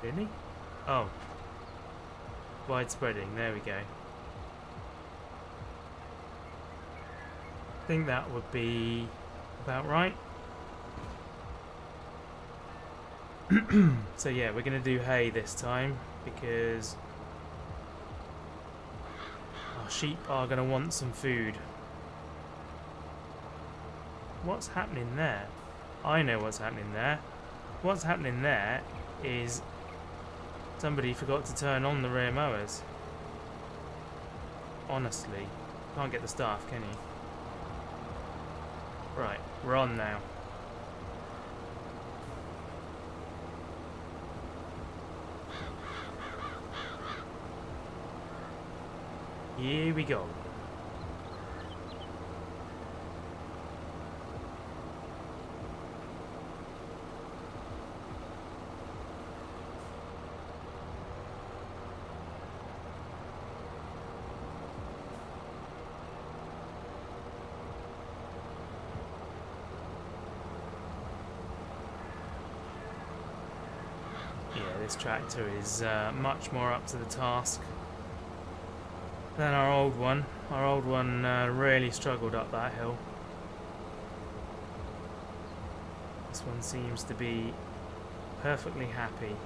Really? Oh. Widespreading, there we go. I think that would be about right. So yeah, we're going to do hay this time because our sheep are going to want some food. What's happening there? I know what's happening there. What's happening there is somebody forgot to turn on the rear mowers. Honestly. Can't get the staff, can you? Right, we're on now. Here we go. Yeah, this tractor is much more up to the task than our old one. Our old one really struggled up that hill. This one seems to be perfectly happy.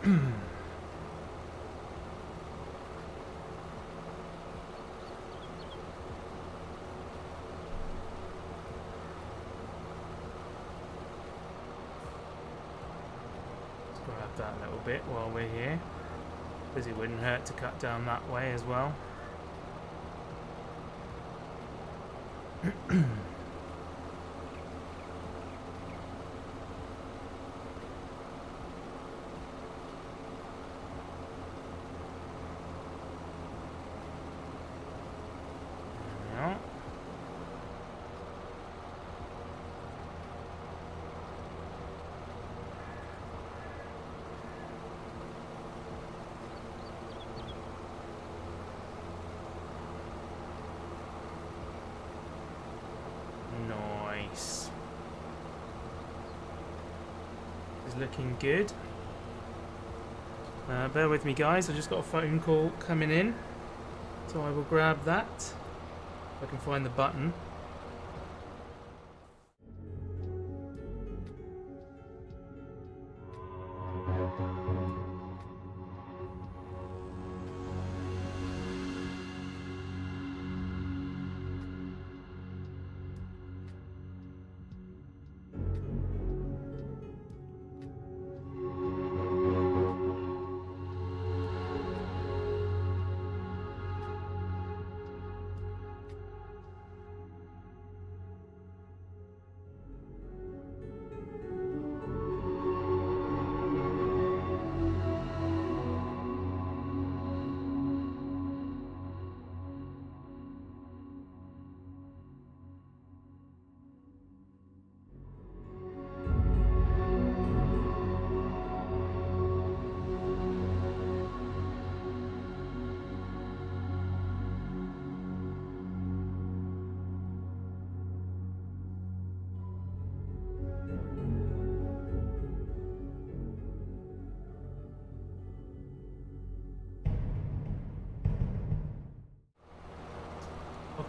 Let's grab that little bit while we're here, because it wouldn't hurt to cut down that way as well. Nice. Is looking good. Bear with me, guys. I just got a phone call coming in, so I will grab that. If I can find the button.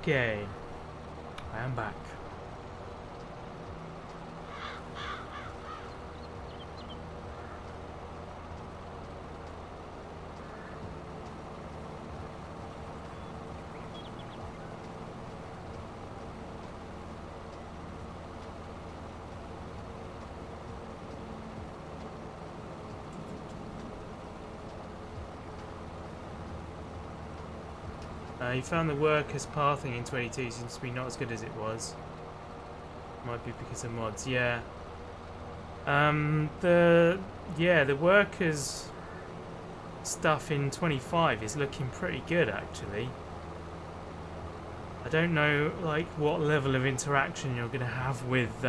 Okay, I am back. You found the workers' pathing in 22 seems to be not as good as it was. Might be because of mods, yeah. The workers' stuff in 25 is looking pretty good actually. I don't know like what level of interaction you're going to have with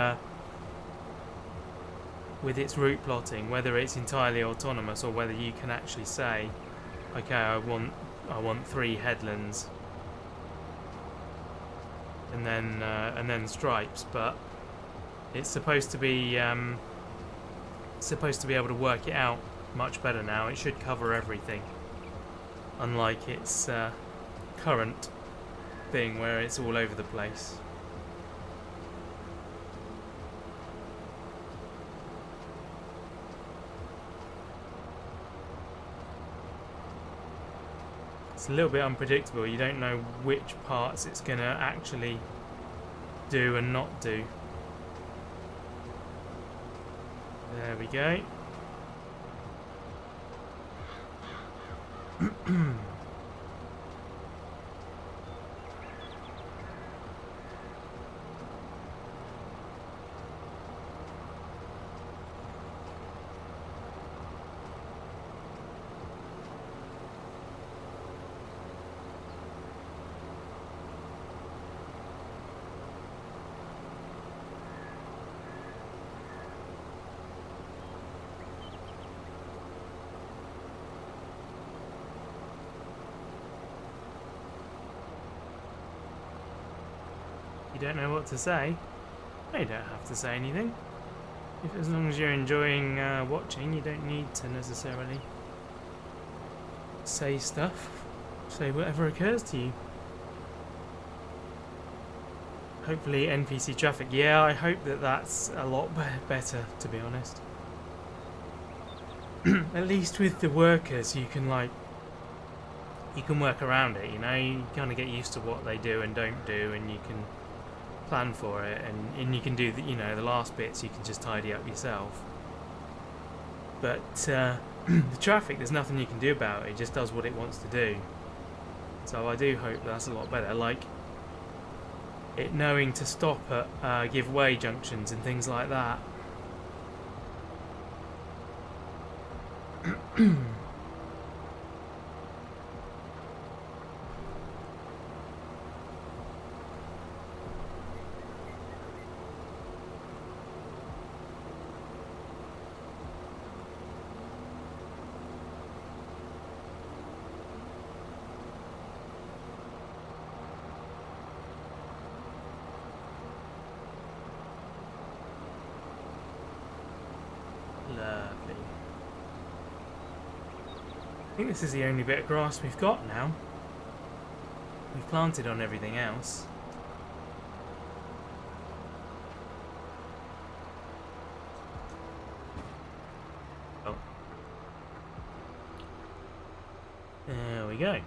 its route plotting, whether it's entirely autonomous or whether you can actually say, okay, I want 3 headlands and then stripes, but it's supposed to be able to work it out much better now. It should cover everything, unlike its current thing where it's all over the place. It's a little bit unpredictable. You don't know which parts it's going to actually do and not do. There we go. You don't know what to say? No, you don't have to say anything. As long as you're enjoying watching, you don't need to necessarily say stuff. Say whatever occurs to you. Hopefully NPC traffic. Yeah, I hope that that's a lot better, to be honest. At least with the workers, you can work around it, you know. You kind of get used to what they do and don't do, and you can plan for it, and you can do the, you know, the last bits you can just tidy up yourself. But the traffic, there's nothing you can do about it. It just does what it wants to do. So I do hope that's a lot better, like it knowing to stop at giveaway junctions and things like that. Lovely. I think this is the only bit of grass we've got now. We've planted on everything else. Oh. There we go.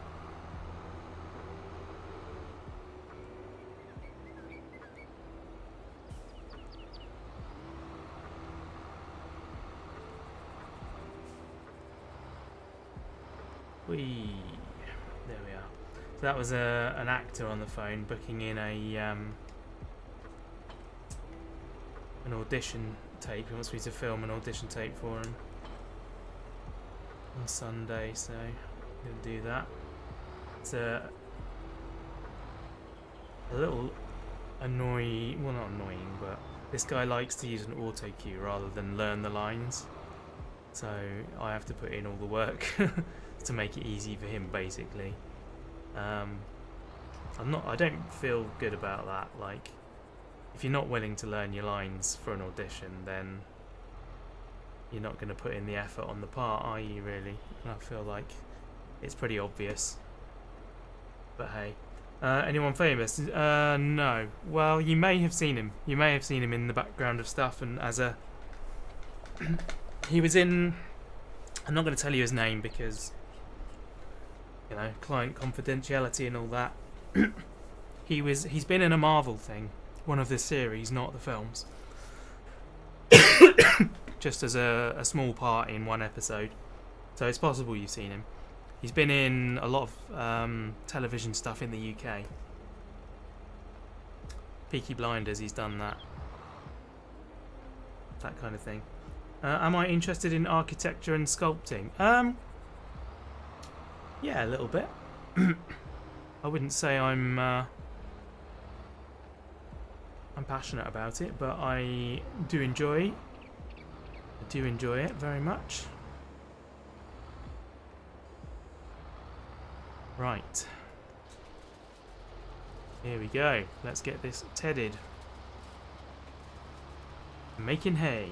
Whee! There we are. So that was an actor on the phone booking in an audition tape. He wants me to film an audition tape for him on Sunday, so I'm going to do that. It's a little annoying, well, not annoying, but this guy likes to use an auto cue rather than learn the lines, so I have to put in all the work to make it easy for him, basically. I don't feel good about that. Like, if you're not willing to learn your lines for an audition, then you're not going to put in the effort on the part, are you, really? And I feel like it's pretty obvious. But hey. Anyone famous? No. Well, you may have seen him. You may have seen him in the background of stuff, and as a... he was in... I'm not going to tell you his name because, you know, client confidentiality and all that. He's been in a Marvel thing, one of the series, not the films. Just as a small part in one episode. So it's possible you've seen him. He's been in a lot of television stuff in the UK. Peaky Blinders, he's done that. That kind of thing. Am I interested in architecture and sculpting? Yeah, a little bit. I wouldn't say I'm passionate about it, but I do enjoy it very much. Right. Here we go. Let's get this tedded. Making hay.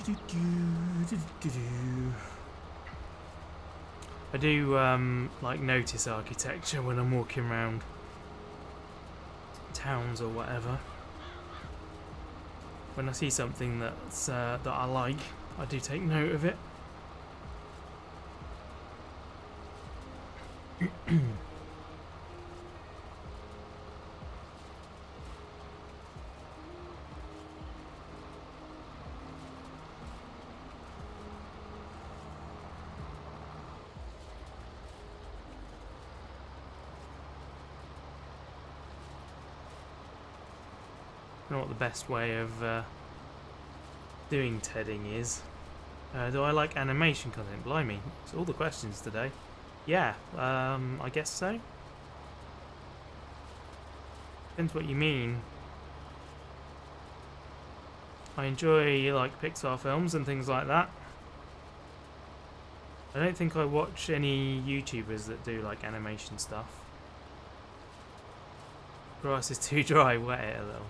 I do like notice architecture when I'm walking around towns or whatever. When I see something that's that I like, I do take note of it. I don't know what the best way of doing TEDing is. Do I like animation content? Blimey, it's all the questions today. Yeah, I guess so. Depends what you mean. I enjoy like Pixar films and things like that. I don't think I watch any YouTubers that do like animation stuff. Grass is too dry, wet it a little.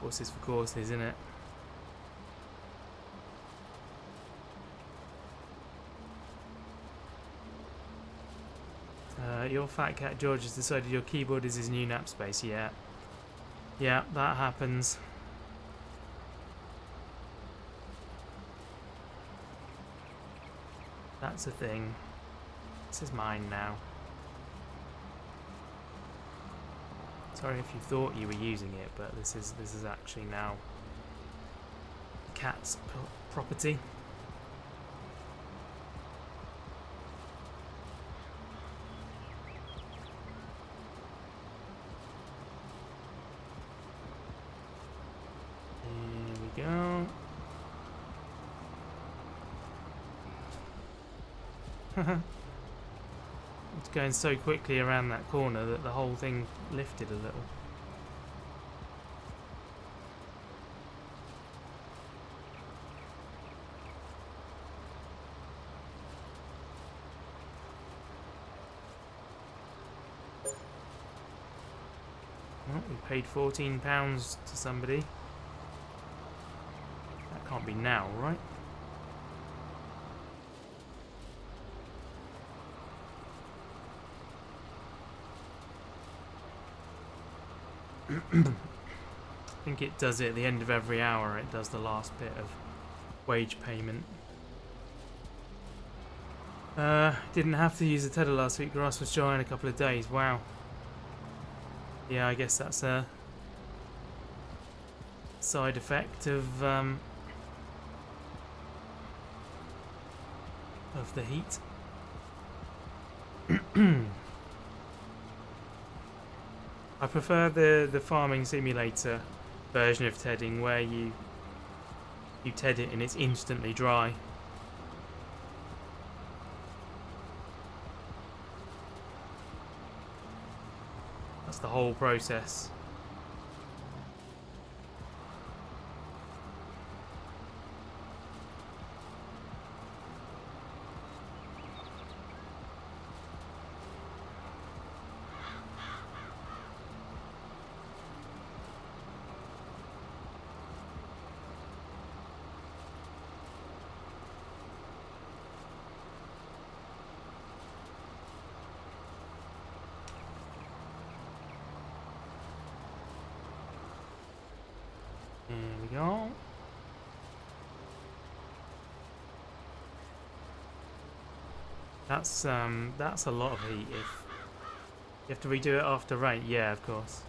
Horses for courses, isn't it? Your fat cat George has decided your keyboard is his new nap space. Yeah. Yeah, that happens. That's a thing. This is mine now. Sorry if you thought you were using it, but this is actually now cat's property. Go. It's going so quickly around that corner that the whole thing lifted a little. Well, we paid £14 to somebody. Can't be now, right? I think it does it at the end of every hour. It does the last bit of wage payment. Didn't have to use the tether last week. Grass was dry in a couple of days. Wow. Yeah, I guess that's a side effect of the heat. I prefer the farming simulator version of tedding where you ted it and it's instantly dry. That's the whole process. There we go. That's a lot of heat. If you have to redo it after rain, yeah, of course.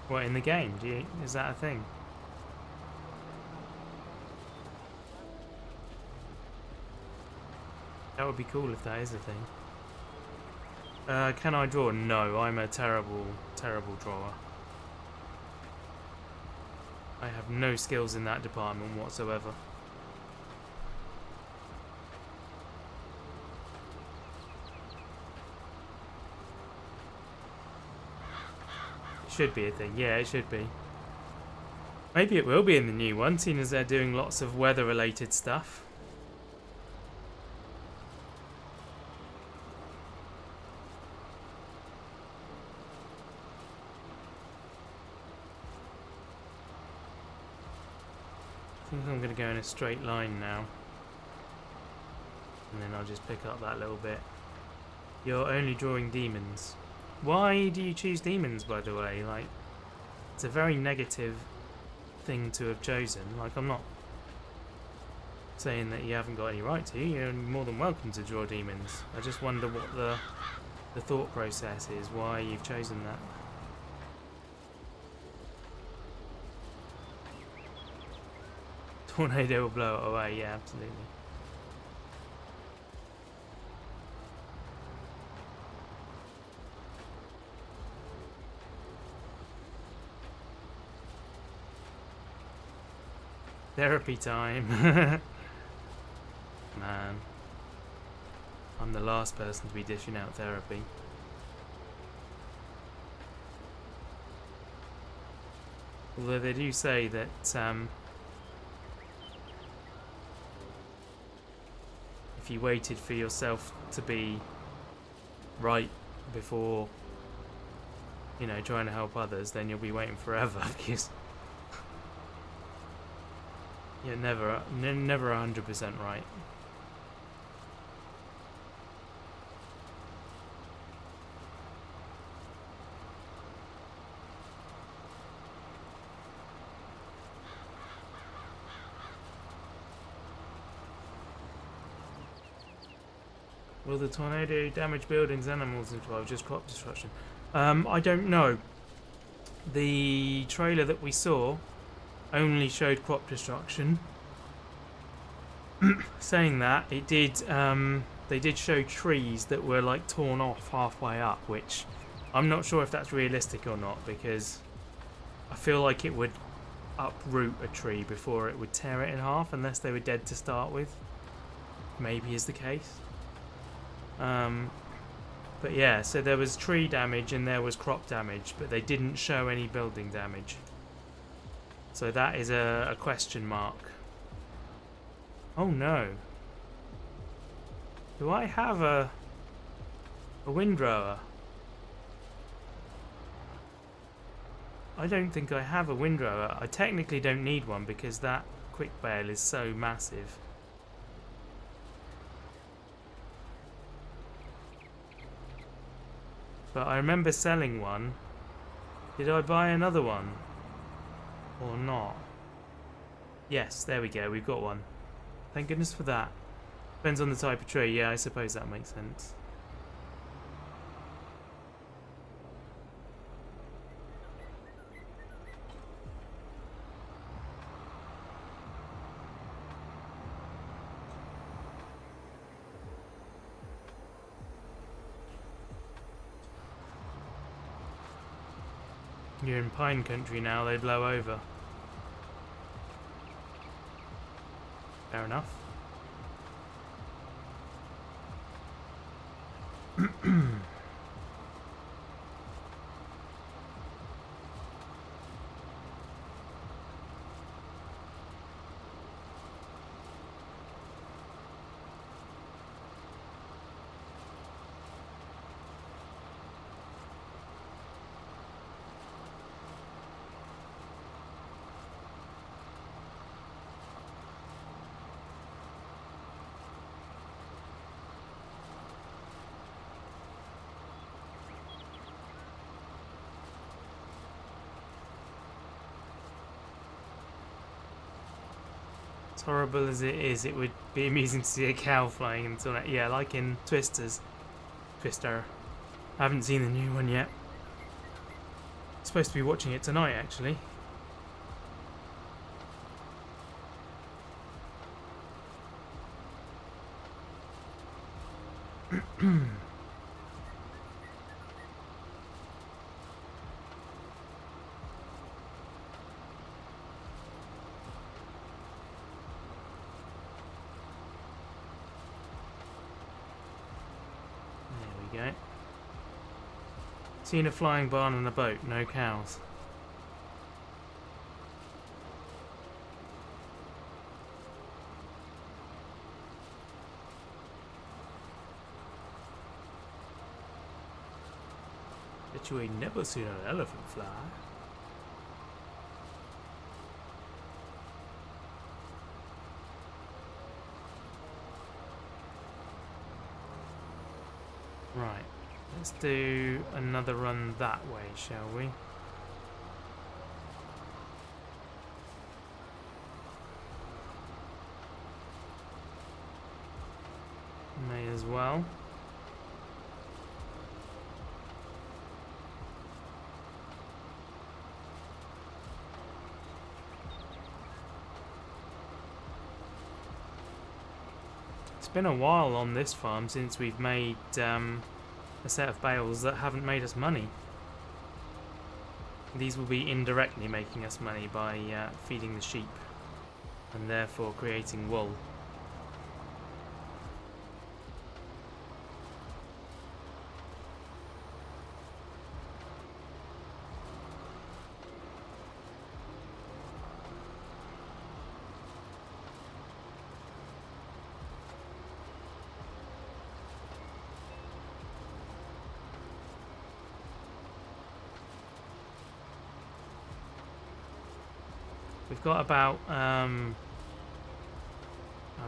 What, in the game? Is that a thing? That would be cool if that is a thing. Can I draw? No, I'm a terrible, terrible drawer. I have no skills in that department whatsoever. It should be a thing, yeah, it should be. Maybe it will be in the new one, seeing as they're doing lots of weather-related stuff. think I'm going to go in a straight line now. And then I'll just pick up that little bit. You're only drawing demons. Why do you choose demons, by the way? Like, it's a very negative thing to have chosen. Like, I'm not saying that you haven't got any right to. You're more than welcome to draw demons. I just wonder what the thought process is, why you've chosen that. Tornado will blow it away, yeah, absolutely. Therapy time. Man. I'm the last person to be dishing out therapy. Although they do say that if you waited for yourself to be right before, you know, trying to help others, then you'll be waiting forever because you're never 100% right. Will the tornado damage buildings, animals, as well? Just crop destruction? I don't know. The trailer that we saw only showed crop destruction. Saying that, it did. They did show trees that were like torn off halfway up, which I'm not sure if that's realistic or not, because I feel like it would uproot a tree before it would tear it in half, unless they were dead to start with. Maybe is the case. But yeah, so there was tree damage and there was crop damage, but they didn't show any building damage. So that is a question mark. Oh no. Do I have a windrower? I don't think I have a windrower. I technically don't need one because that quick bale is so massive. But I remember selling one. Did I buy another one? Or not? Yes, there we go, we've got one. Thank goodness for that. Depends on the type of tree, yeah, I suppose that makes sense. You're in pine country now, they blow over. Fair enough. As horrible as it is, it would be amusing to see a cow flying into it. Yeah, like in Twister. I haven't seen the new one yet. Supposed to be watching it tonight, actually. Go. Seen a flying barn and a boat, no cows. Bet you ain't never seen an elephant fly. Right, let's do another run that way, shall we? May as well. It's been a while on this farm since we've made a set of bales that haven't made us money. These will be indirectly making us money by feeding the sheep and therefore creating wool. We've got about, I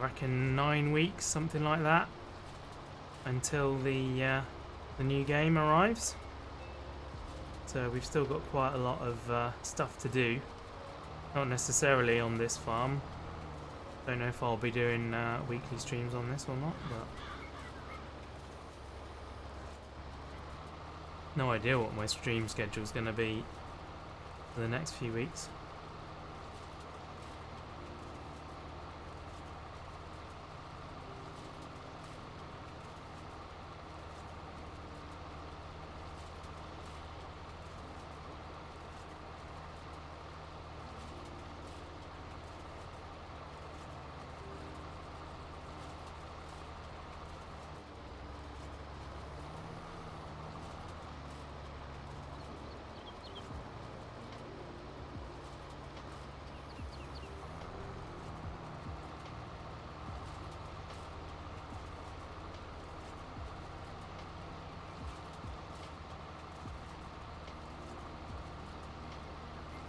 reckon 9 weeks, something like that, until the new game arrives. So we've still got quite a lot of stuff to do. Not necessarily on this farm. Don't know if I'll be doing weekly streams on this or not, but no idea what my stream schedule is going to be for the next few weeks.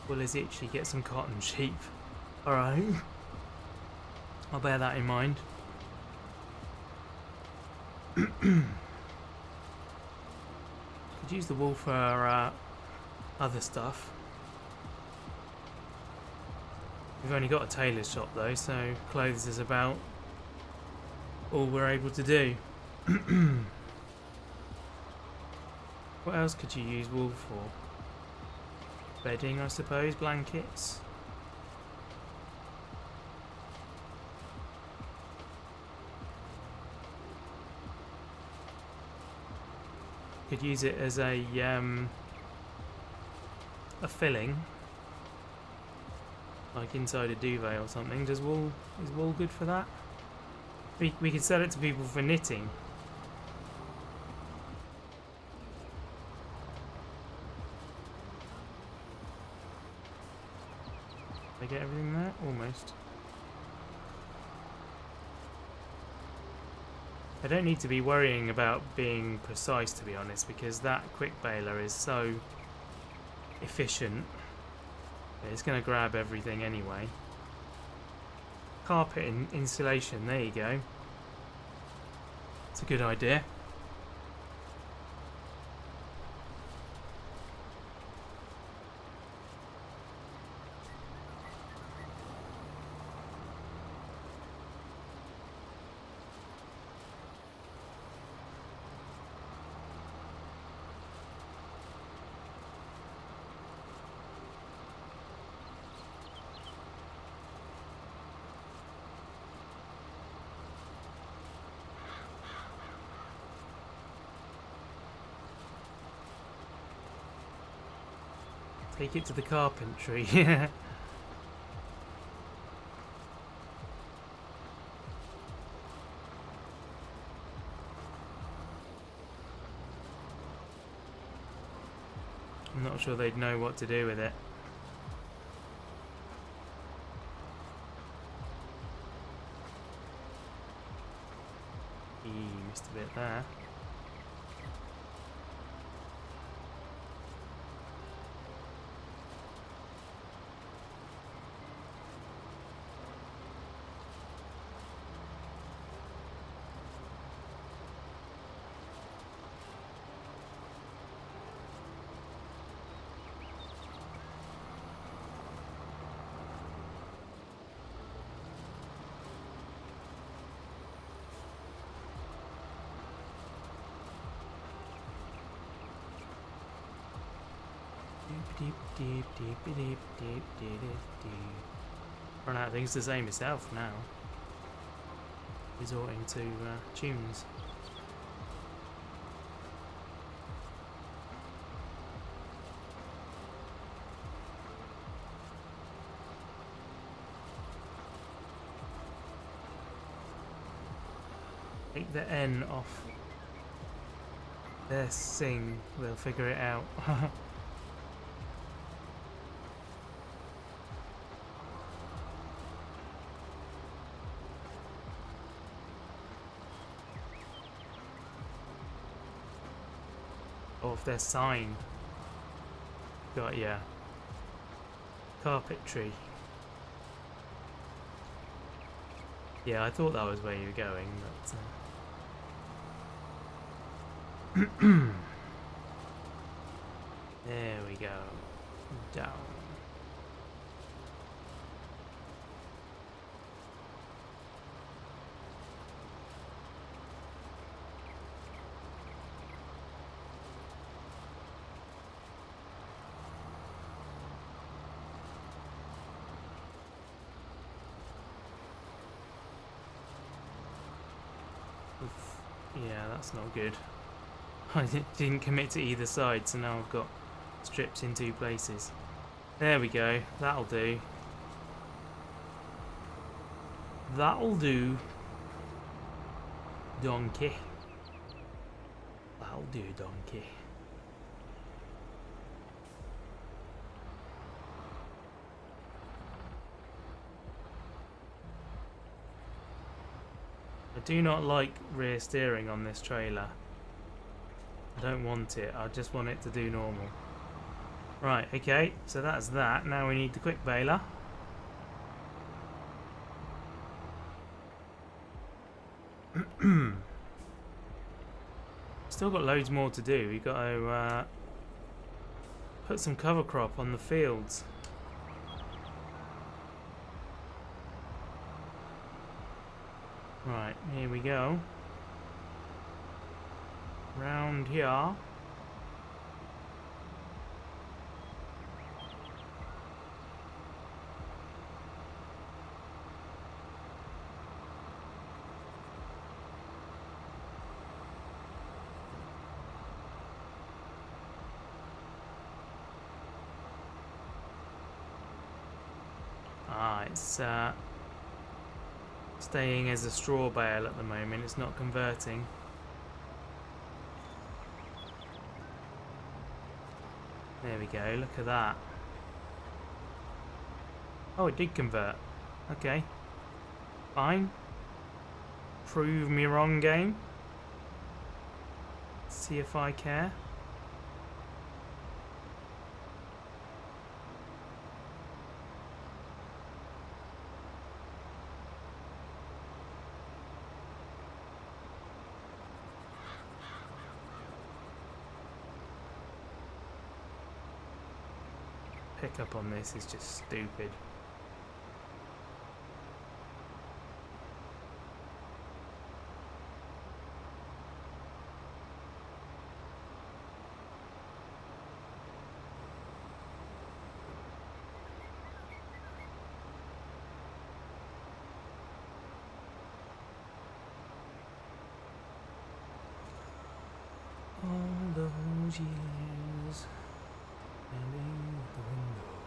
Well, is actually get some cotton sheep. Alright. I'll bear that in mind. Could use the wool for other stuff. We've only got a tailor's shop though, so clothes is about all we're able to do. What else could you use wool for? Bedding, I suppose, blankets. Could use it as a filling, like inside a duvet or something. Is wool good for that? We could sell it to people for knitting. Did I get everything there? Almost. I don't need to be worrying about being precise, to be honest, because that quick baler is so efficient. It's going to grab everything anyway. Carpet insulation, there you go. It's a good idea. Take it to the carpentry. I'm not sure they'd know what to do with it. Missed a bit there. Run out of things to say myself now. Resorting to tunes. Take the N off their sing, they'll figure it out. Off their sign. Got ya. Carpentry. Yeah, I thought that was where you were going, but there we go. Down. Oof. Yeah, that's not good. I didn't commit to either side, so now I've got strips in two places. There we go. That'll do. That'll do. Donkey. That'll do, donkey. I do not like rear steering on this trailer. I don't want it, I just want it to do normal. Right, okay, so that's that. Now we need the quick baler. Still got loads more to do. We've got to put some cover crop on the fields. Right, here we go. Round here. It's staying as a straw bale at the moment. It's not converting. There we go, look at that. Oh, it did convert. Okay. Fine. Prove me wrong, game. See if I care. Pickup on this is just stupid. All those years standing at the window,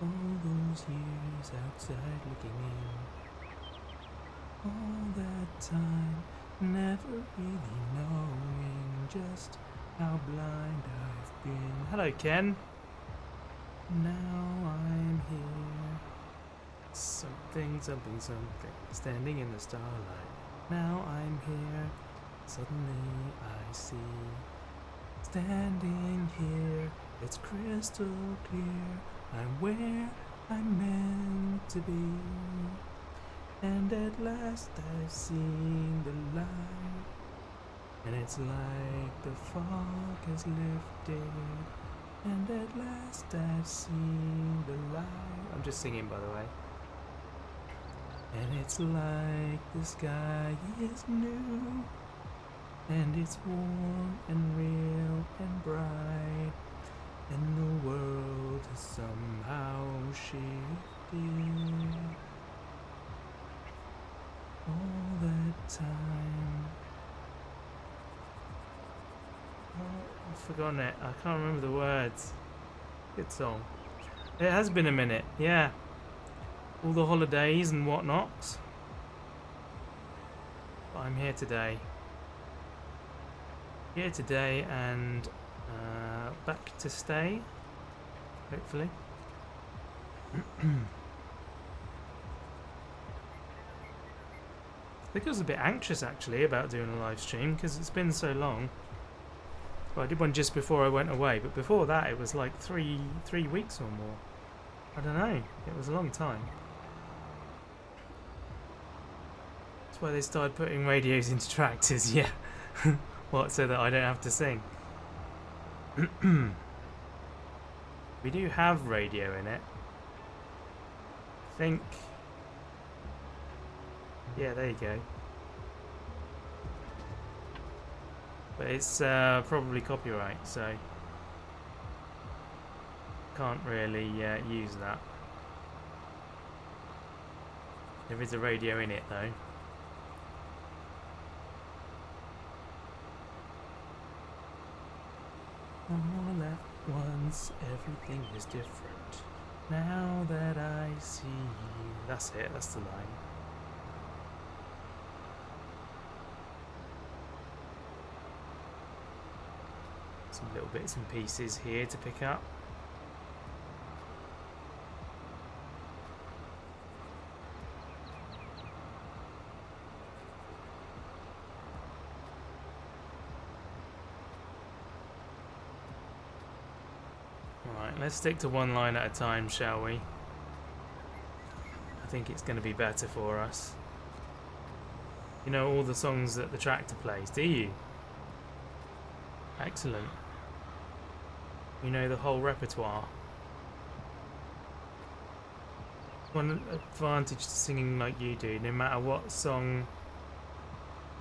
all those years outside looking in, all that time never really knowing just how blind I've been. Hello, Ken. Now I'm here, something, standing in the starlight. Now I'm here, suddenly I see, standing here, it's crystal clear, I'm where I'm meant to be, and at last I've seen the light, and it's like the fog has lifted, and at last I've seen the light. I'm just singing, by the way. And it's like the sky is new, and it's warm and real and bright, And the world has somehow shifted all that time. Oh, I've forgotten it. I can't remember the words. Good song. It has been a minute, yeah. All the holidays and whatnot. But I'm here today. Here today and back to stay, hopefully. I think I was a bit anxious actually about doing a live stream because it's been so long. Well, I did one just before I went away, but before that it was like three weeks or more. I don't know, it was a long time. That's why they started putting radios into tractors, yeah. What, so that I don't have to sing? We do have radio in it. I think... Yeah, there you go. But it's probably copyright, so... Can't really use that. There is a radio in it, though. All at once, everything is different. Now that I see you. That's it, that's the line. Some little bits and pieces here to pick up. Let's stick to one line at a time, shall we? I think it's going to be better for us. You know all the songs that the tractor plays, do you? Excellent. You know the whole repertoire. One advantage to singing like you do, no matter what song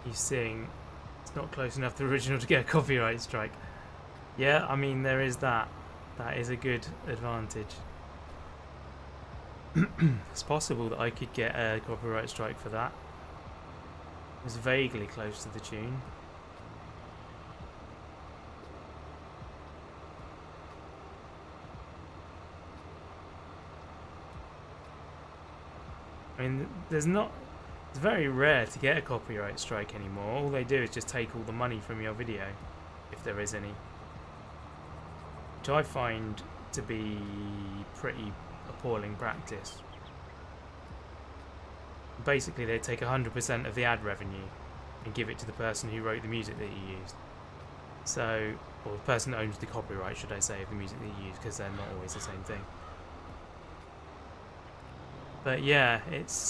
you sing, it's not close enough to the original to get a copyright strike. Yeah, I mean there is that. That is a good advantage. It's possible that I could get a copyright strike for that. It was vaguely close to the tune. I mean, it's very rare to get a copyright strike anymore. All they do is just take all the money from your video, if there is any. Which I find to be pretty appalling practice. Basically, they take 100% of the ad revenue and give it to the person who wrote the music that you used. So, or the person that owns the copyright, should I say, of the music that you use, because they're not always the same thing. But yeah, it's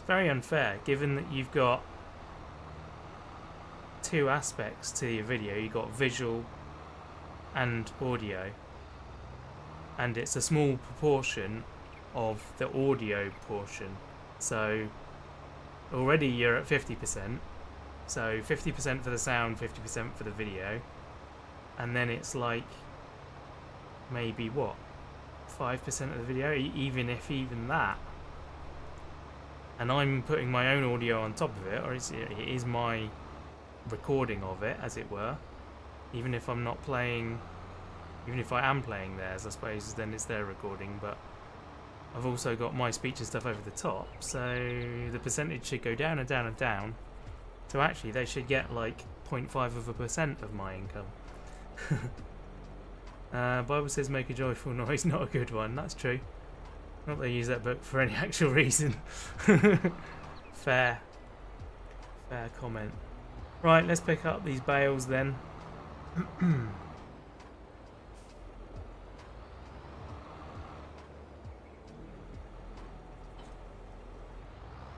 very unfair, given that you've got two aspects to your video. You've got visual and audio, and it's a small proportion of the audio portion. So already you're at 50%, so 50% for the sound, 50% for the video, and then it's like maybe what, 5% of the video, even that. And I'm putting my own audio on top of it, or it is my recording of it, as it were. Even if I'm not playing, even if I am playing theirs, I suppose then it's their recording, but I've also got my speech and stuff over the top, so the percentage should go down and down and down. So actually they should get like 0.5% of my income. Bible says make a joyful noise, not a good one. That's true. Not that I use that book for any actual reason. Fair comment. Right, let's pick up these bales then.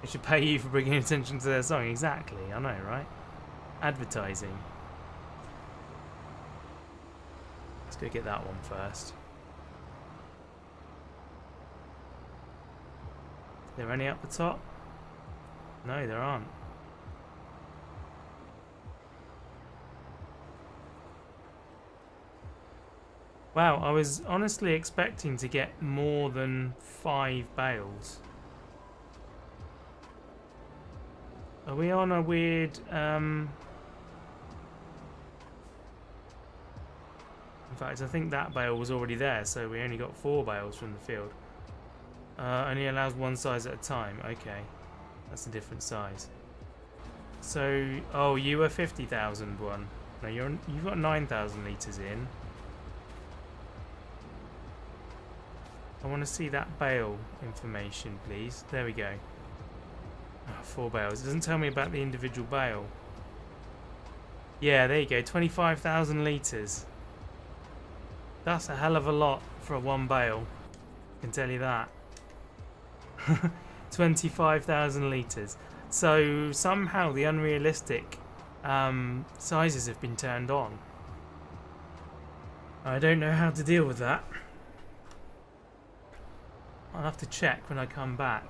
They should pay you for bringing attention to their song. Exactly, I know, right? Advertising. Let's go get that one first. Are there any up the top? No, there aren't. Wow, I was honestly expecting to get more than 5 bales. Are we on a weird... In fact, I think that bale was already there, so we only got 4 bales from the field. Only allows one size at a time. Okay, that's a different size. So, oh, you were 50,000 one. No, you've got 9,000 litres in. I want to see that bale information, please. There we go. Oh, 4 bales. It doesn't tell me about the individual bale. Yeah, there you go. 25,000 litres. That's a hell of a lot for one bale. I can tell you that. 25,000 litres. So somehow the unrealistic sizes have been turned on. I don't know how to deal with that. I'll have to check when I come back.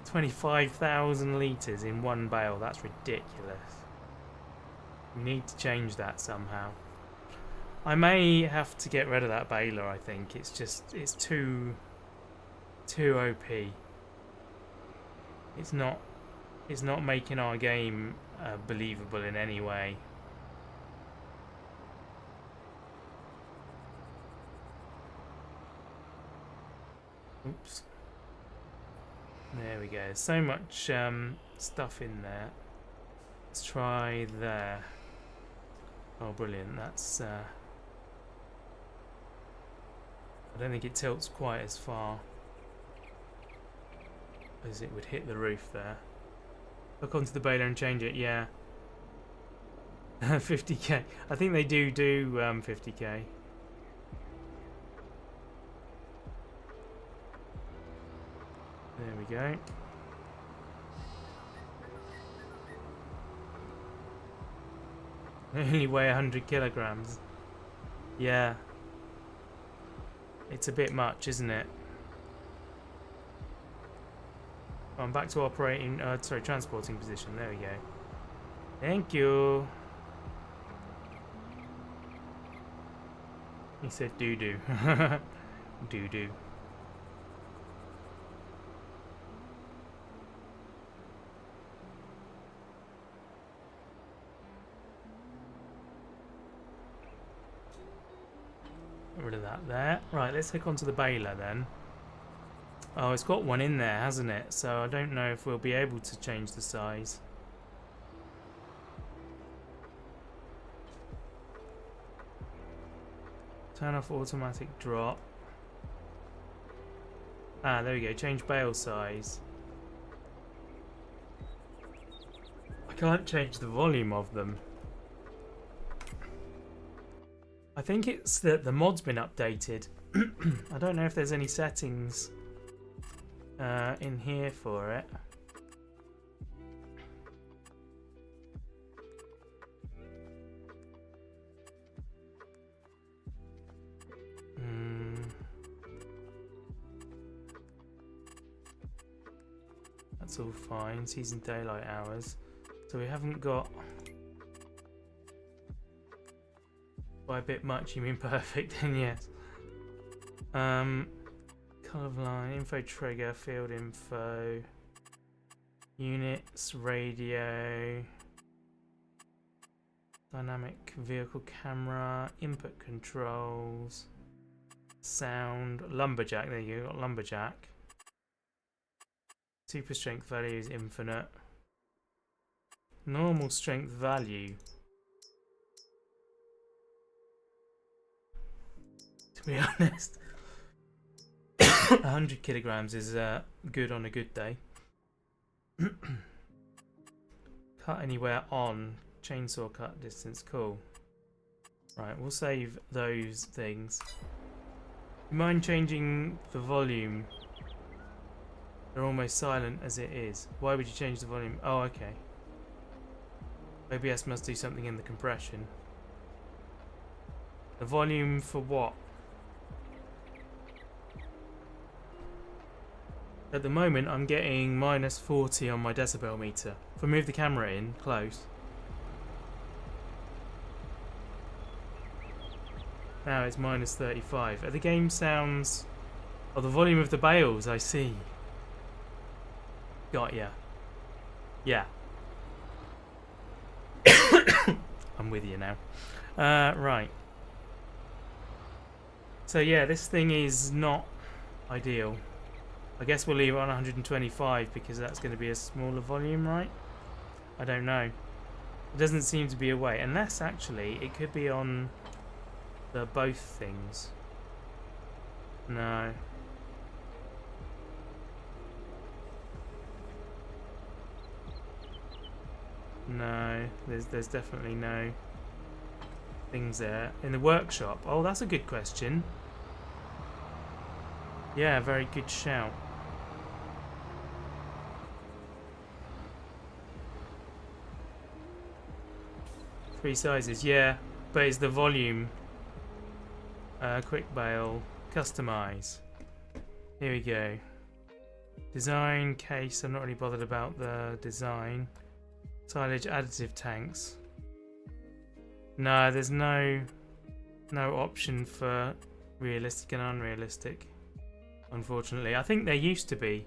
25,000 litres in one bale. That's ridiculous. We need to change that somehow. I may have to get rid of that baler, I think. It's too OP. It's not making our game believable in any way. Oops. There we go. So much stuff in there. Let's try there. Oh, brilliant. That's... I don't think it tilts quite as far as it would hit the roof there. Hook onto the baler and change it, yeah. 50k. I think they do 50k. There we go. They only weigh 100 kilograms. Yeah. It's a bit much, isn't it? I'm back to operating, transporting position. There we go. Thank you. He said doo-doo. Doo-doo. Get rid of that there. Right, let's hook onto the baler then. Oh, it's got one in there, hasn't it? So I don't know if we'll be able to change the size. Turn off automatic drop. Ah, there we go. Change bale size. I can't change the volume of them. I think it's that the mod's been updated. I don't know if there's any settings in here for it. That's all fine. Season daylight hours. So we haven't got... By a bit much you mean perfect, then yes. Colour line, info trigger, field info, units, radio, dynamic vehicle camera, input controls, sound, lumberjack, there you go, got lumberjack. Super strength value is infinite. Normal strength value. To be honest, 100 kilograms is good on a good day. Cut anywhere on, chainsaw cut distance, cool. Right, we'll save those things. You mind changing the volume? They're almost silent as it is. Why would you change the volume? Oh, okay. OBS must do something in the compression. The volume for what? At the moment I'm getting minus 40 on my decibel meter. If I move the camera in close. Now it's minus 35. Are the game sounds... Oh, the volume of the bales, I see. Got ya. Yeah. I'm with you now. Right. So yeah, this thing is not ideal. I guess we'll leave it on 125 because that's going to be a smaller volume, right? I don't know. It doesn't seem to be a way. Unless, actually, it could be on the both things. No. No, there's definitely no things there. In the workshop? Oh, that's a good question. Yeah, very good shout. Three sizes, yeah, but it's the volume. Quick bale, customize. Here we go. Design, case, I'm not really bothered about the design. Silage, additive tanks. No, there's no option for realistic and unrealistic, unfortunately. I think there used to be.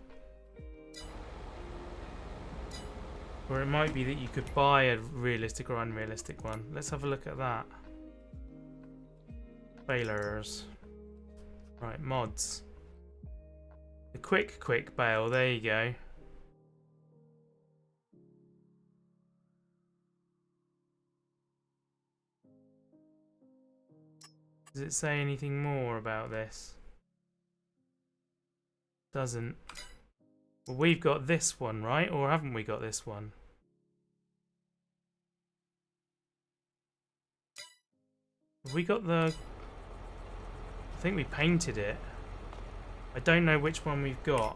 Or it might be that you could buy a realistic or unrealistic one. Let's have a look at that. Balers. Right, mods. The quick bale, there you go. Does it say anything more about this? Doesn't. Well, we've got this one, right? Or haven't we got this one? Have we got the... I think we painted it. I don't know which one we've got.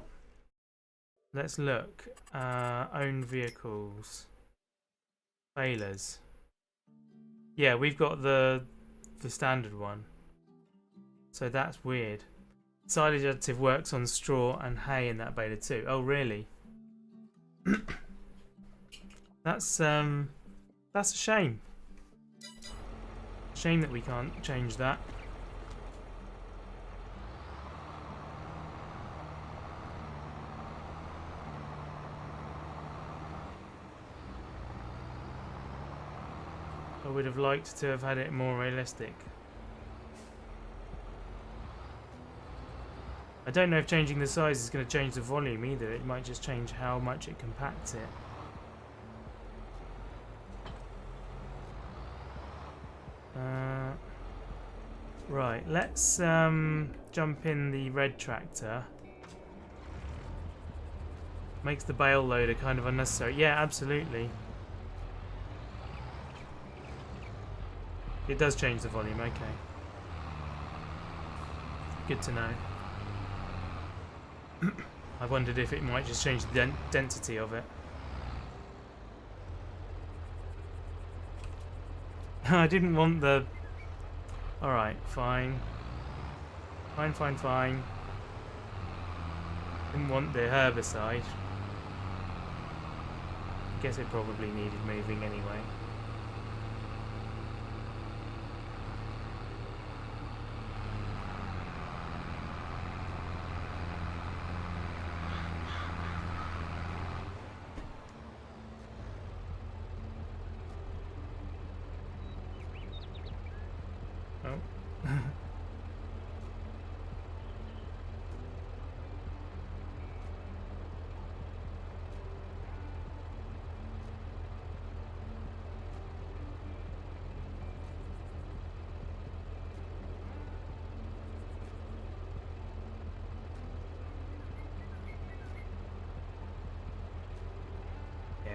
Let's look. Owned vehicles. Balers. Yeah, we've got the standard one. So that's weird. Silage additive works on straw and hay in that baler too. Oh really? That's a shame. Shame that we can't change that. I would have liked to have had it more realistic. I don't know if changing the size is going to change the volume either. It might just change how much it compacts it. Right, let's jump in the red tractor. Makes the bale loader kind of unnecessary. Yeah, absolutely. It does change the volume, okay. Good to know. I wondered if it might just change the density of it. I didn't want the... Alright, fine. Fine. Didn't want the herbicide. I guess it probably needed moving anyway.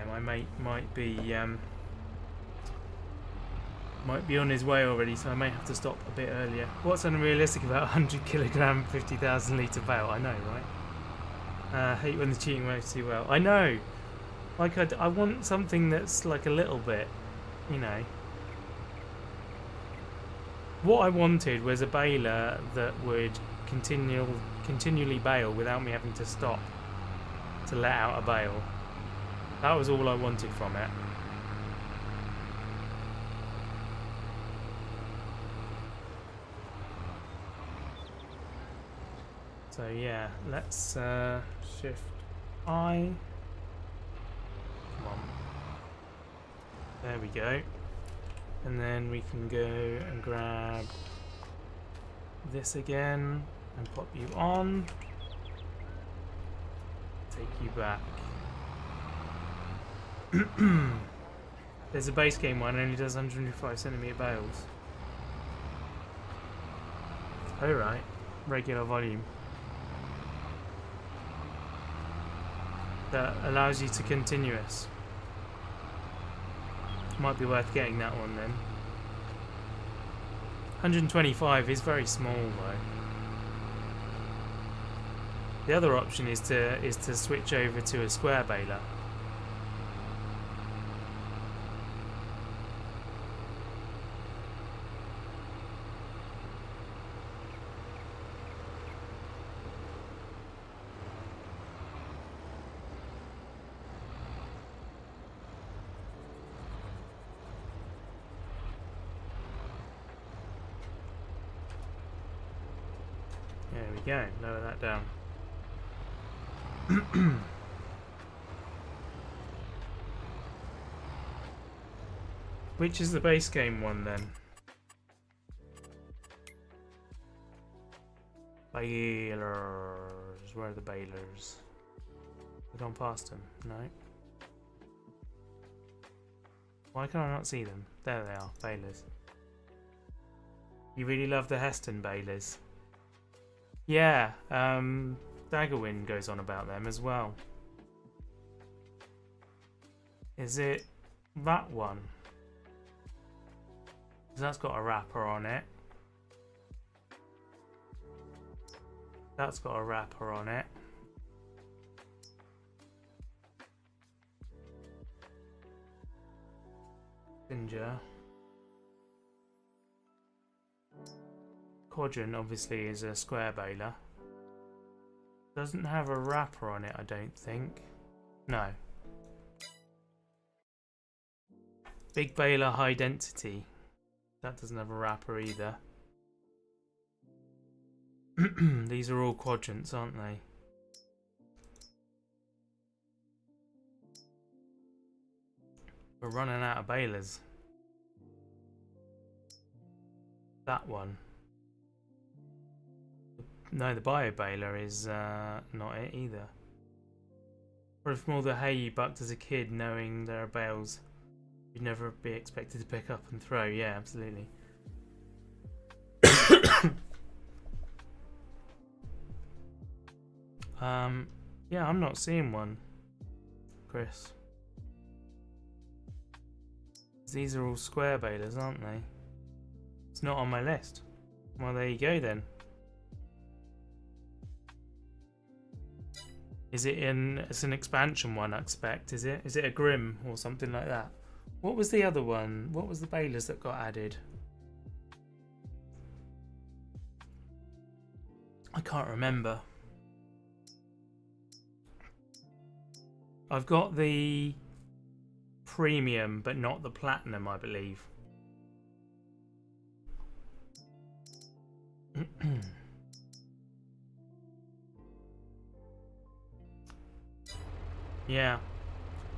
My mate might be on his way already, so I may have to stop a bit earlier. What's unrealistic about 100 kilogram 50,000 litre bale? I know, right? Hate when the cheating works too well. I know. Like I want something that's like a little bit, you know. What I wanted was a baler that would continually bale without me having to stop to let out a bale. That was all I wanted from it. So yeah, let's shift I. Come on. There we go. And then we can go and grab this again and pop you on. Take you back. There's a base game one, only does 105cm bales. Alright, regular volume. That allows you to continuous. Might be worth getting that one then. 125 is very small though. The other option is to switch over to a square baler. There we go, lower that down. Which is the base game one then? Balers. Where are the balers? We've gone past them. No. Why can I not see them? There they are, balers. You really love the Heston balers. Yeah, Daggerwind goes on about them as well. Is it that one? 'Cause that's got a wrapper on it. That's got a wrapper on it. Ginger. Quadrant obviously is a square baler. Doesn't have a wrapper on it, I don't think. No. Big baler high density. That doesn't have a wrapper either. These are all quadrants, aren't they? We're running out of balers. That one. No, the bio baler is not it either. Or if more the hay you bucked as a kid, knowing there are bales you'd never be expected to pick up and throw. Yeah, absolutely. Yeah, I'm not seeing one, Chris. These are all square balers, aren't they? It's not on my list. Well, there you go then. Is it in? It's an expansion one, I expect. Is it? Is it a Grim or something like that? What was the other one? What was the balers that got added? I can't remember. I've got the premium, but not the platinum, I believe. Yeah.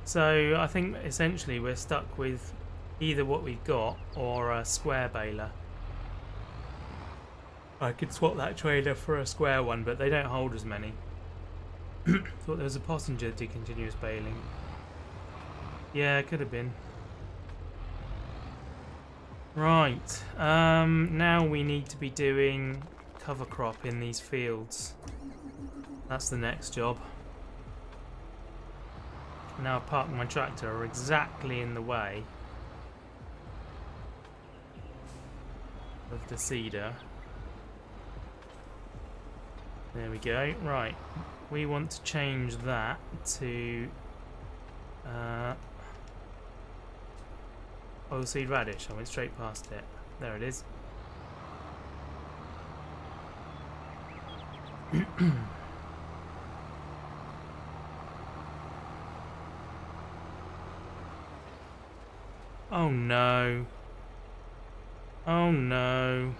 So I think essentially we're stuck with either what we've got or a square baler. I could swap that trailer for a square one, but they don't hold as many. Thought there was a passenger to continuous baling. Yeah, it could have been. Right. Now we need to be doing cover crop in these fields. That's the next job. Now I've parked my tractor exactly in the way of the cedar. There we go. Right. We want to change that to oilseed radish. I went straight past it. There it is. Oh no. Oh no.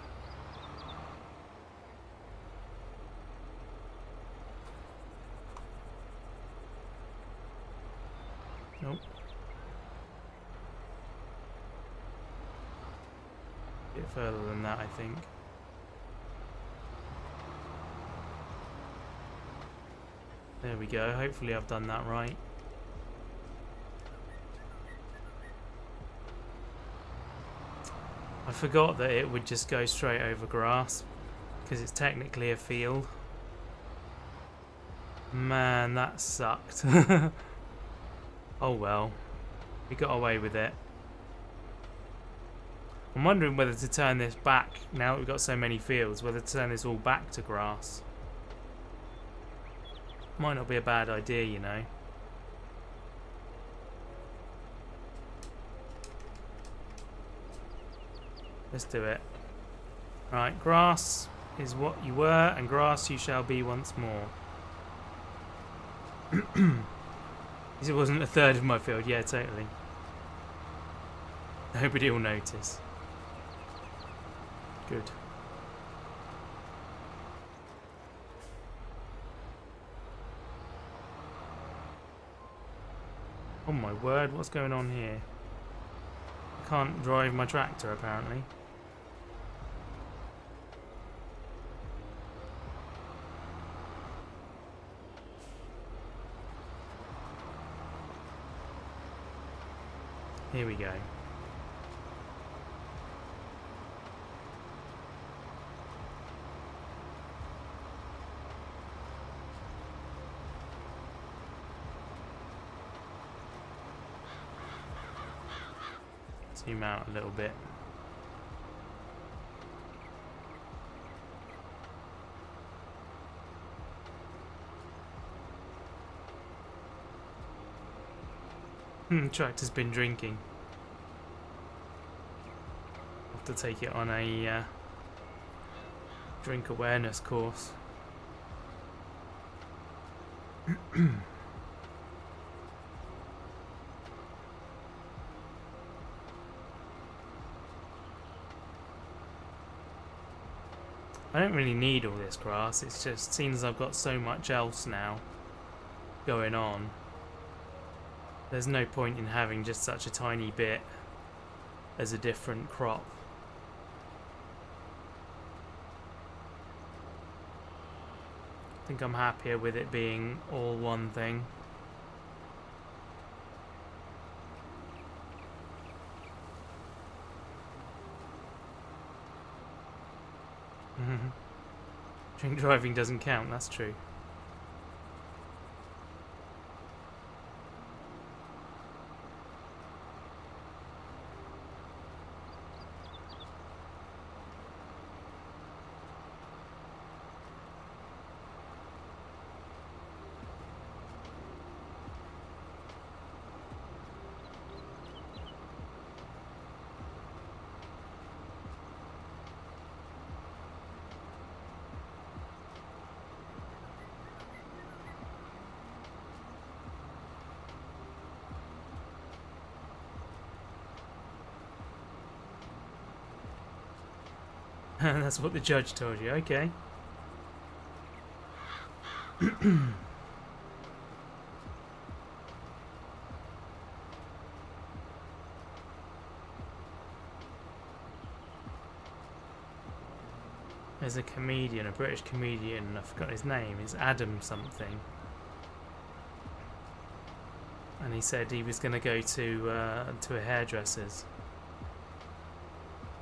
A bit further than that, I think. There we go. Hopefully I've done that right. I forgot that it would just go straight over grass because it's technically a field. Man, that sucked. Oh well. We got away with it. I'm wondering whether to turn this back, now that we've got so many fields, whether to turn this all back to grass. Might not be a bad idea, you know. Let's do it. Right, grass is what you were, and grass you shall be once more. It wasn't a third of my field, yeah, totally. Nobody will notice. Good. Oh my word, what's going on here? I can't drive my tractor apparently. Here we go. Zoom out a little bit. Tractor's been drinking. Have to take it on a drink awareness course. I don't really need all this grass, it's just seems I've got so much else now going on. There's no point in having just such a tiny bit as a different crop. I think I'm happier with it being all one thing. Drink driving doesn't count, that's true. That's what the judge told you, okay. There's a comedian, a British comedian, I forgot his name, it's Adam something. And he said he was going to go to a hairdresser's.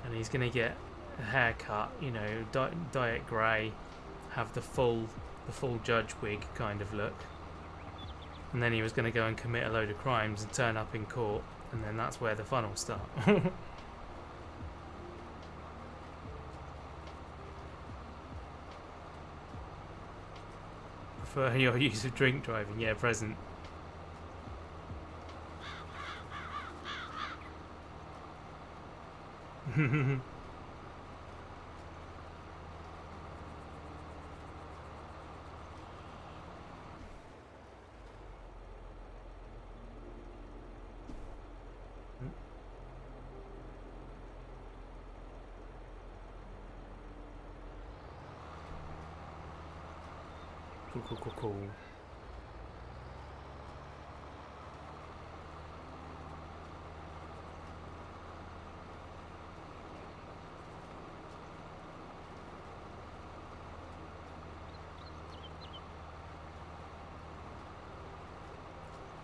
And he's going to get a haircut, you know, dye it grey, have the full judge wig kind of look, and then he was going to go and commit a load of crimes and turn up in court, and then that's where the fun will start. Prefer your use of drink driving, yeah, present. Cool.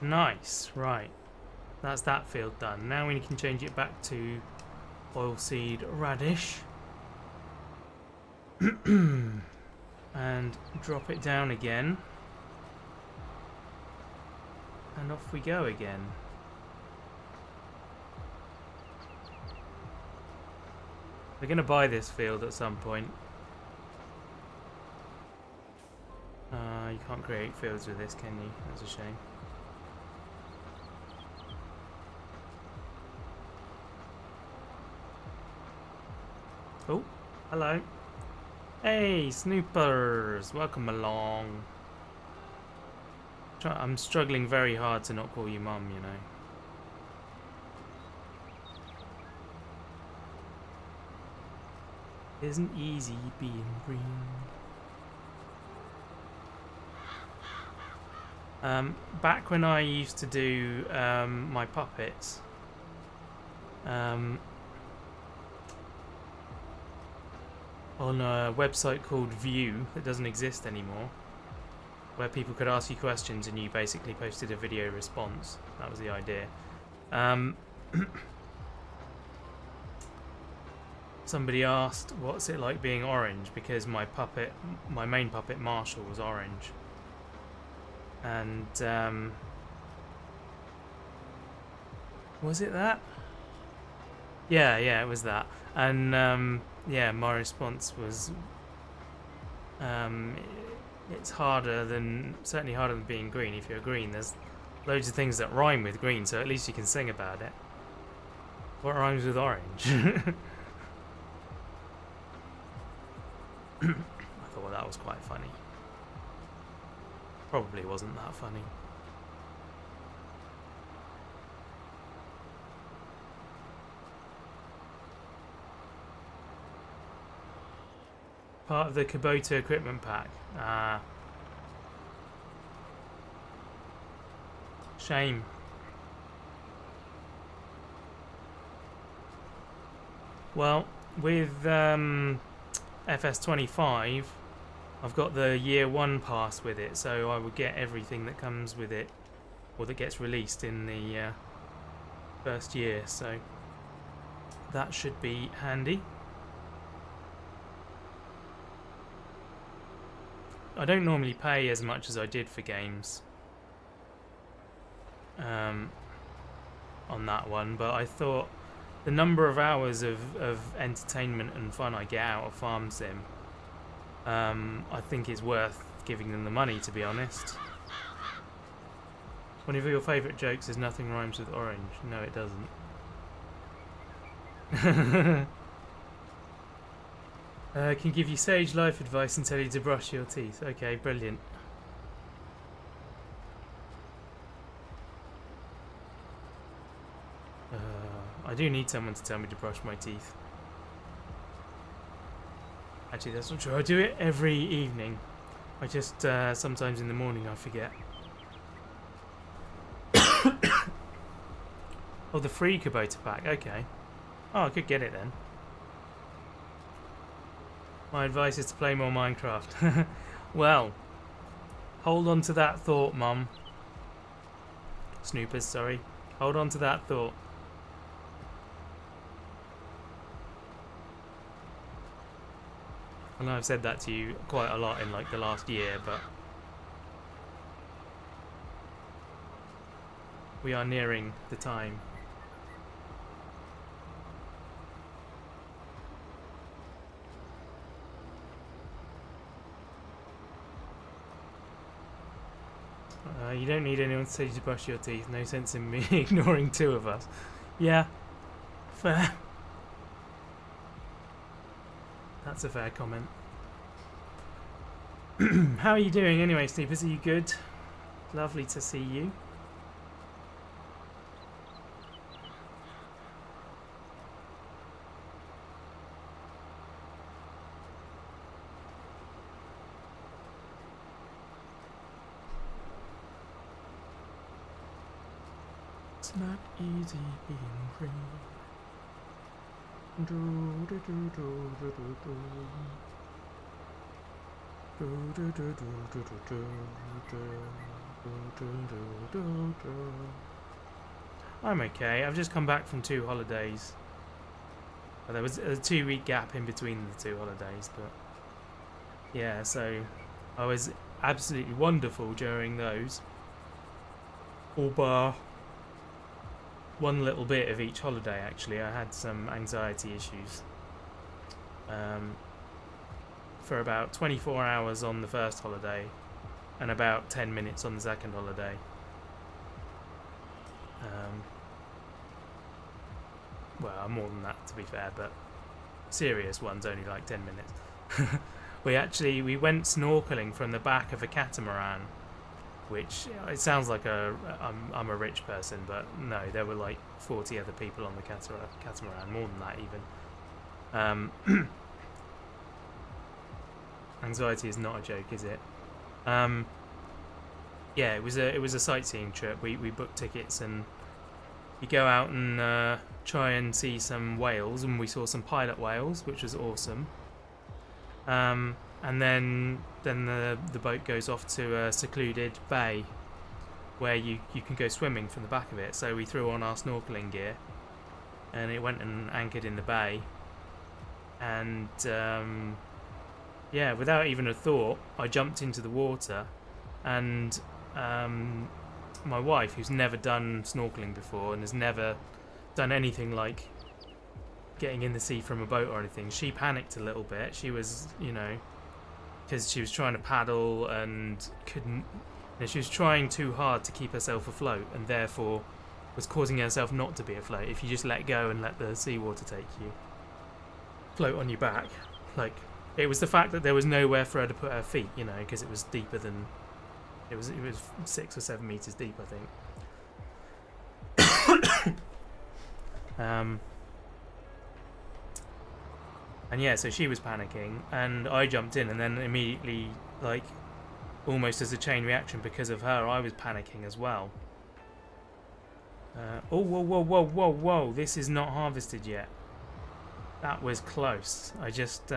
Nice, right. That's that field done. Now we can change it back to oilseed radish. And drop it down again. And off we go again. We're going to buy this field at some point. You can't create fields with this, can you? That's a shame. Oh, hello. Hey, Snoopers! Welcome along. I'm struggling very hard to not call you Mum, you know. Isn't easy being green. Back when I used to do my puppets, on a website called View that doesn't exist anymore, where people could ask you questions and you basically posted a video response. That was the idea. Somebody asked, what's it like being orange? Because my main puppet Marshall was orange. And, was it that? Yeah, it was that. And, yeah, my response was, it's certainly harder than being green. If you're green, there's loads of things that rhyme with green, so at least you can sing about it. What rhymes with orange? I thought that was quite funny. Probably wasn't that funny. Part of the Kubota equipment pack. Shame. Well, with FS25, I've got the year 1 pass with it, so I would get everything that comes with it, or that gets released in the first year, so that should be handy. I don't normally pay as much as I did for games on that one, but I thought the number of hours of entertainment and fun I get out of Farm Sim, I think is worth giving them the money, to be honest. One of your favourite jokes is nothing rhymes with orange. No, it doesn't. Can give you sage life advice and tell you to brush your teeth. Okay, brilliant. I do need someone to tell me to brush my teeth. Actually, that's not true. I do it every evening. I just, sometimes in the morning I forget. Oh, the free Kubota pack. Okay. Oh, I could get it then. My advice is to play more Minecraft. Well, hold on to that thought, Mum. Snoopers, sorry. Hold on to that thought. I know I've said that to you quite a lot in like the last year, but we are nearing the time. You don't need anyone to tell you to brush your teeth. No sense in me ignoring two of us. Yeah, fair. That's a fair comment. How are you doing anyway, Snoopers? Are you good? Lovely to see you. It's not easy being green. Do do do do do do do. Do do do do do do do do. I'm okay. I've just come back from 2 holidays. Well, there was a 2-week gap in between the 2 holidays, but yeah, so I was absolutely wonderful during those. All bar one little bit of each holiday, actually. I had some anxiety issues. For about 24 hours on the first holiday and about 10 minutes on the second holiday. Well, more than that, to be fair, but serious ones only like 10 minutes. We went snorkeling from the back of a catamaran, which it sounds like I'm a rich person, but no, there were like 40 other people on the catamaran, more than that even. Anxiety is not a joke, is it? Yeah, it was a sightseeing trip. We booked tickets and you go out and try and see some whales, and we saw some pilot whales, which was awesome. And then the boat goes off to a secluded bay where you can go swimming from the back of it. So we threw on our snorkeling gear and it went and anchored in the bay. And yeah, without even a thought, I jumped into the water, and my wife, who's never done snorkeling before and has never done anything like getting in the sea from a boat or anything, she panicked a little bit. She was, because she was trying to paddle and couldn't, she was trying too hard to keep herself afloat, and therefore was causing herself not to be afloat. If you just let go and let the seawater take you, float on your back, like, it was the fact that there was nowhere for her to put her feet, because it was deeper than, it was 6 or 7 meters deep, I think. And yeah, so she was panicking, and I jumped in, and then immediately, like, almost as a chain reaction because of her, I was panicking as well. Oh, whoa, this is not harvested yet. That was close. I just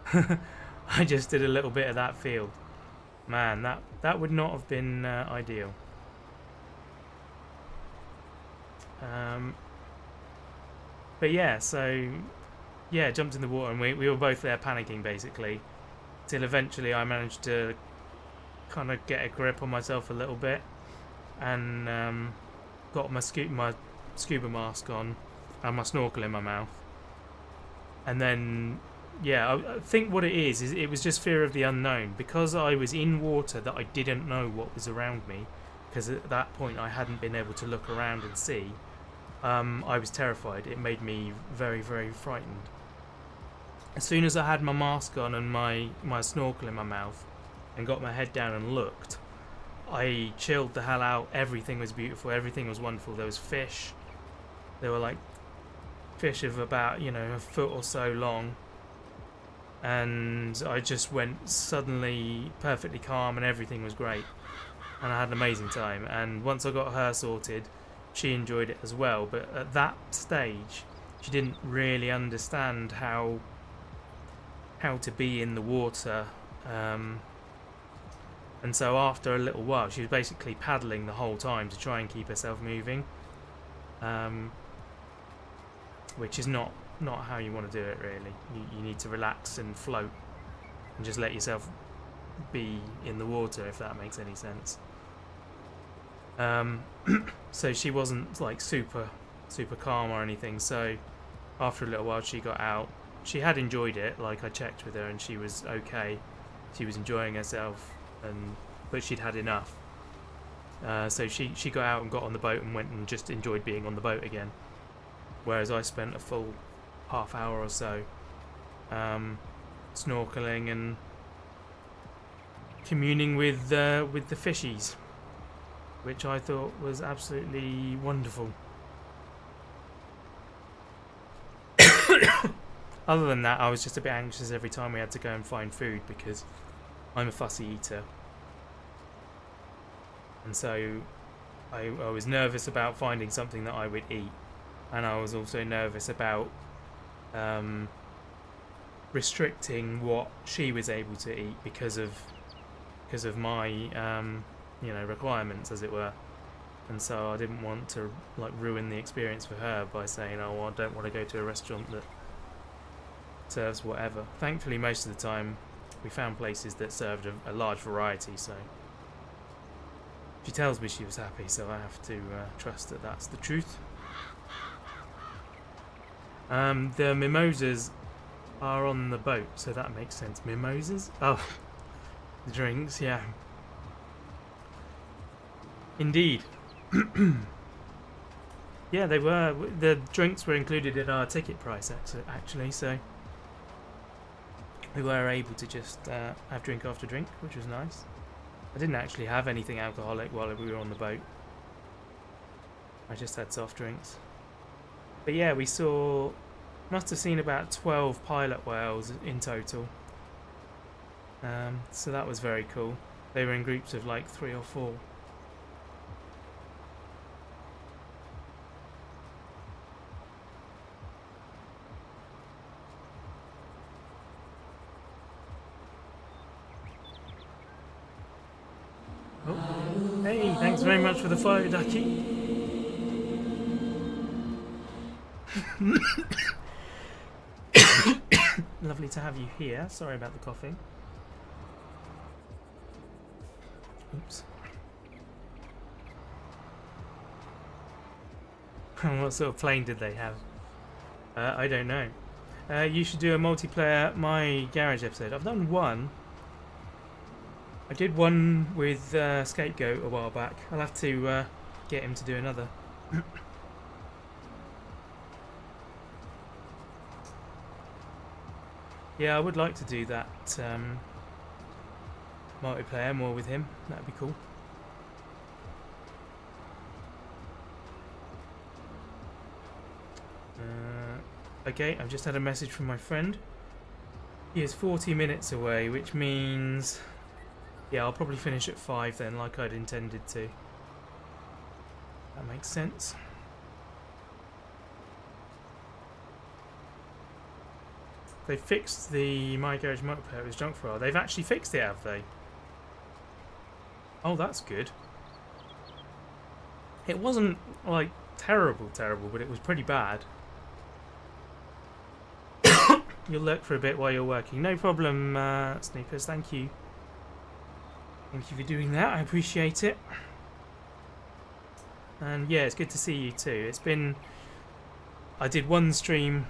I just did a little bit of that field. Man, that would not have been ideal. But yeah, so yeah, jumped in the water, and we were both there panicking basically, till eventually I managed to kind of get a grip on myself a little bit, and got my scuba mask on and my snorkel in my mouth. And then yeah, I think what it is it was just fear of the unknown, because I was in water that I didn't know what was around me, because at that point I hadn't been able to look around and see. I was terrified. It made me very, very frightened. As soon as I had my mask on and my snorkel in my mouth and got my head down and looked, I chilled the hell out. Everything was beautiful. Everything was wonderful. There was fish. There were like fish of about, a foot or so long. And I just went suddenly perfectly calm, and everything was great. And I had an amazing time. And once I got her sorted, she enjoyed it as well. But at that stage, she didn't really understand how to be in the water. And so after a little while, she was basically paddling the whole time to try and keep herself moving. Which is not how you want to do it, really. You need to relax and float and just let yourself be in the water, if that makes any sense. So she wasn't like super calm or anything, so after a little while she got out. She had enjoyed it, like I checked with her, and she was okay. She was enjoying herself, but she'd had enough. So she got out and got on the boat and went and just enjoyed being on the boat again. Whereas I spent a full half hour or so snorkeling and communing with the fishies, which I thought was absolutely wonderful. Other than that, I was just a bit anxious every time we had to go and find food, because I'm a fussy eater. And so I was nervous about finding something that I would eat. And I was also nervous about restricting what she was able to eat because of my requirements, as it were. And so I didn't want to like ruin the experience for her by saying, oh, well, I don't want to go to a restaurant that serves whatever. Thankfully, most of the time we found places that served a large variety, so she tells me she was happy, so I have to trust that that's the truth. The mimosas are on the boat, so that makes sense. Mimosas? Oh, the drinks, yeah. Indeed. Yeah, they were. The drinks were included in our ticket price, actually, so we were able to just have drink after drink, which was nice. I didn't actually have anything alcoholic while we were on the boat. I just had soft drinks. But yeah, we must have seen about 12 pilot whales in total. So that was very cool. They were in groups of like 3 or 4. Oh, hey, thanks very much for the follow, Ducky. Lovely to have you here. Sorry about the coughing. Oops. What sort of plane did they have? I don't know. You should do a multiplayer My Garage episode. I've done one. I did one with Scapegoat a while back. I'll have to get him to do another. Yeah, I would like to do that multiplayer more with him. That'd be cool. Okay, I've just had a message from my friend. He is 40 minutes away, which means... yeah, I'll probably finish at 5 then, like I'd intended to. That makes sense. They fixed the My Garage multiplayer. It was junk for a while. They've actually fixed it, have they? Oh, that's good. It wasn't, like, terrible, but it was pretty bad. You'll lurk for a bit while you're working. No problem, Snoopers. Thank you. Thank you for doing that. I appreciate it. And yeah, it's good to see you too. It's been... I did one stream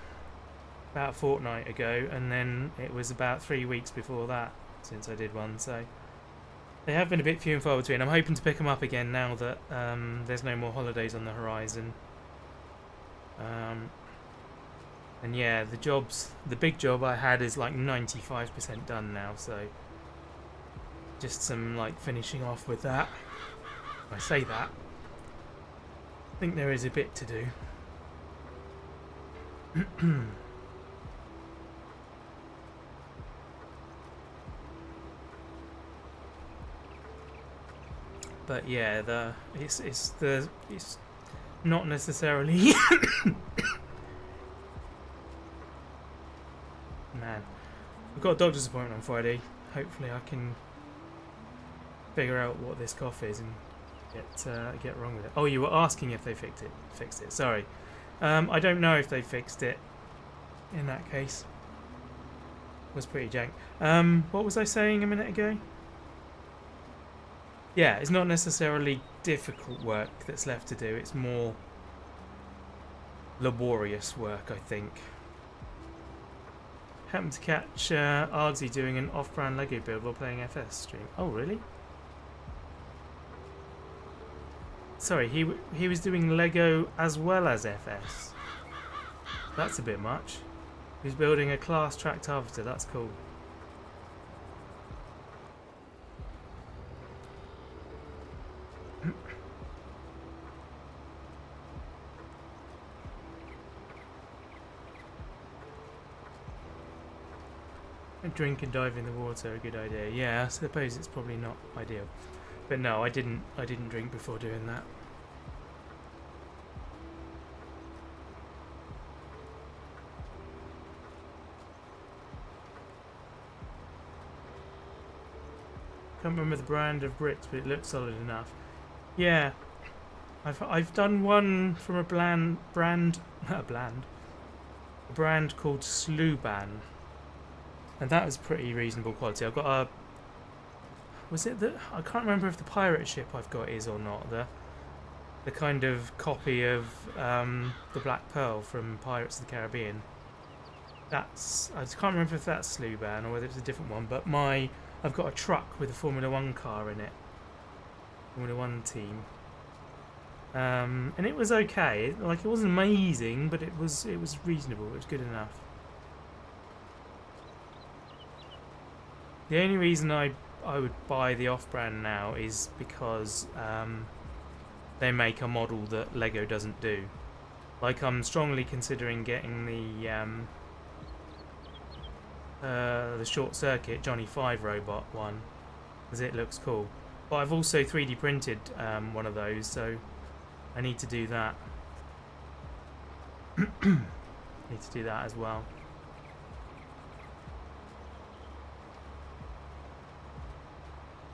about a fortnight ago, and then it was about 3 weeks before that since I did one, so they have been a bit few and far between. I'm hoping to pick them up again now that there's no more holidays on the horizon. And yeah, the big job I had is like 95% done now, so just some like finishing off with that. I say that, I think there is a bit to do. But yeah, it's not necessarily man. I've got a doctor's appointment on Friday. Hopefully I can figure out what this cough is and get wrong with it. Oh, you were asking if they fixed it. Sorry. I don't know if they fixed it in that case. It was pretty jank. What was I saying a minute ago? Yeah, it's not necessarily difficult work that's left to do. It's more laborious work, I think. Happened to catch Argsy doing an off-brand Lego build while playing FS stream. Oh, really? Sorry, he was doing Lego as well as FS. That's a bit much. He was building a class tracked harvester. That's cool. Drink and dive in the water, a good idea. Yeah, I suppose it's probably not ideal. But no, I didn't drink before doing that. Can't remember the brand of bricks, but it looks solid enough. Yeah, I've done one from a brand called Sluban, and that was pretty reasonable quality. I've got a I can't remember if the pirate ship I've got is or not, the kind of copy of the Black Pearl from Pirates of the Caribbean. I can't remember if that's Sluban or whether it's a different one, but I've got a truck with a Formula 1 car in it, Formula 1 team, and it was okay. Like, it wasn't amazing, but it was reasonable. It was good enough. The only reason I would buy the off-brand now is because they make a model that Lego doesn't do. Like, I'm strongly considering getting the short circuit Johnny 5 robot one, because it looks cool. But I've also 3D printed one of those, so I need to do that. Need to do that as well.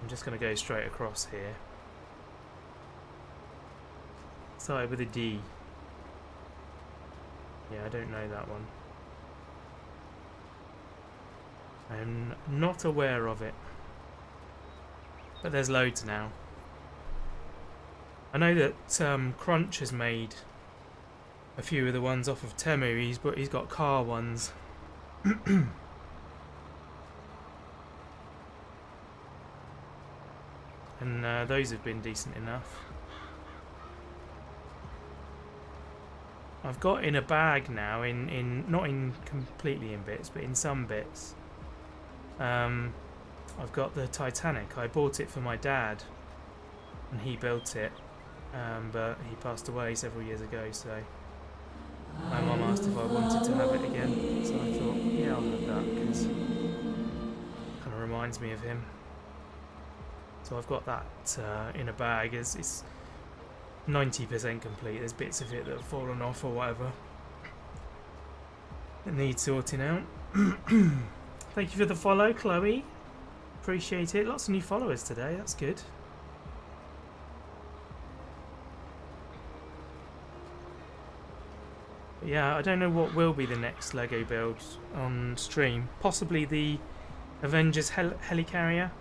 I'm just going to go straight across here. Started with a D. Yeah, I don't know that one. I am not aware of it. But there's loads now. I know that Crunch has made a few of the ones off of Temu, but he's got car ones. And those have been decent enough. I've got in a bag now, not in completely in bits, but in some bits. I've got the Titanic. I bought it for my dad, and he built it, but he passed away several years ago, so my mum asked if I wanted to have it again, so I thought, yeah, I'll have that, because it kind of reminds me of him. So I've got that in a bag. It's 90% complete. There's bits of it that have fallen off or whatever. It needs sorting out. Thank you for the follow, Chloe. Appreciate it. Lots of new followers today. That's good. But yeah, I don't know what will be the next Lego build on stream. Possibly the Avengers helicarrier.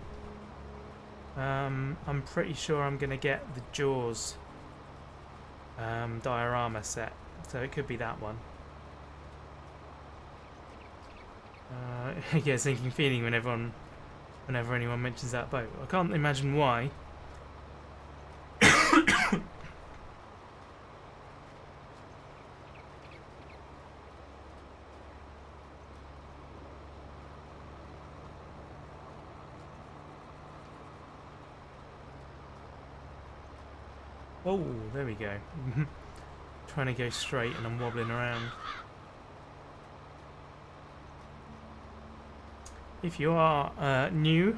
I'm pretty sure I'm going to get the Jaws diorama set, so it could be that one. Yeah, sinking feeling whenever anyone mentions that boat. I can't imagine why. Oh, there we go. Trying to go straight and I'm wobbling around. If you are new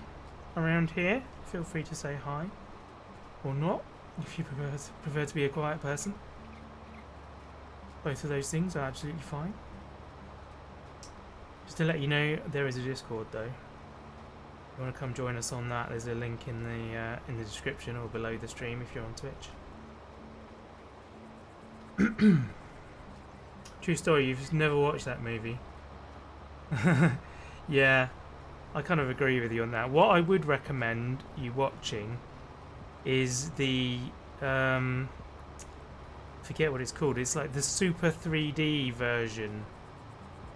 around here, feel free to say hi. Or not, if you prefer to be a quiet person. Both of those things are absolutely fine. Just to let you know, there is a Discord though. If you want to come join us on that, there's a link in the description or below the stream if you're on Twitch. True story, you've never watched that movie. Yeah, I kind of agree with you on that. What I would recommend you watching is the forget what it's called. It's like the Super 3D version.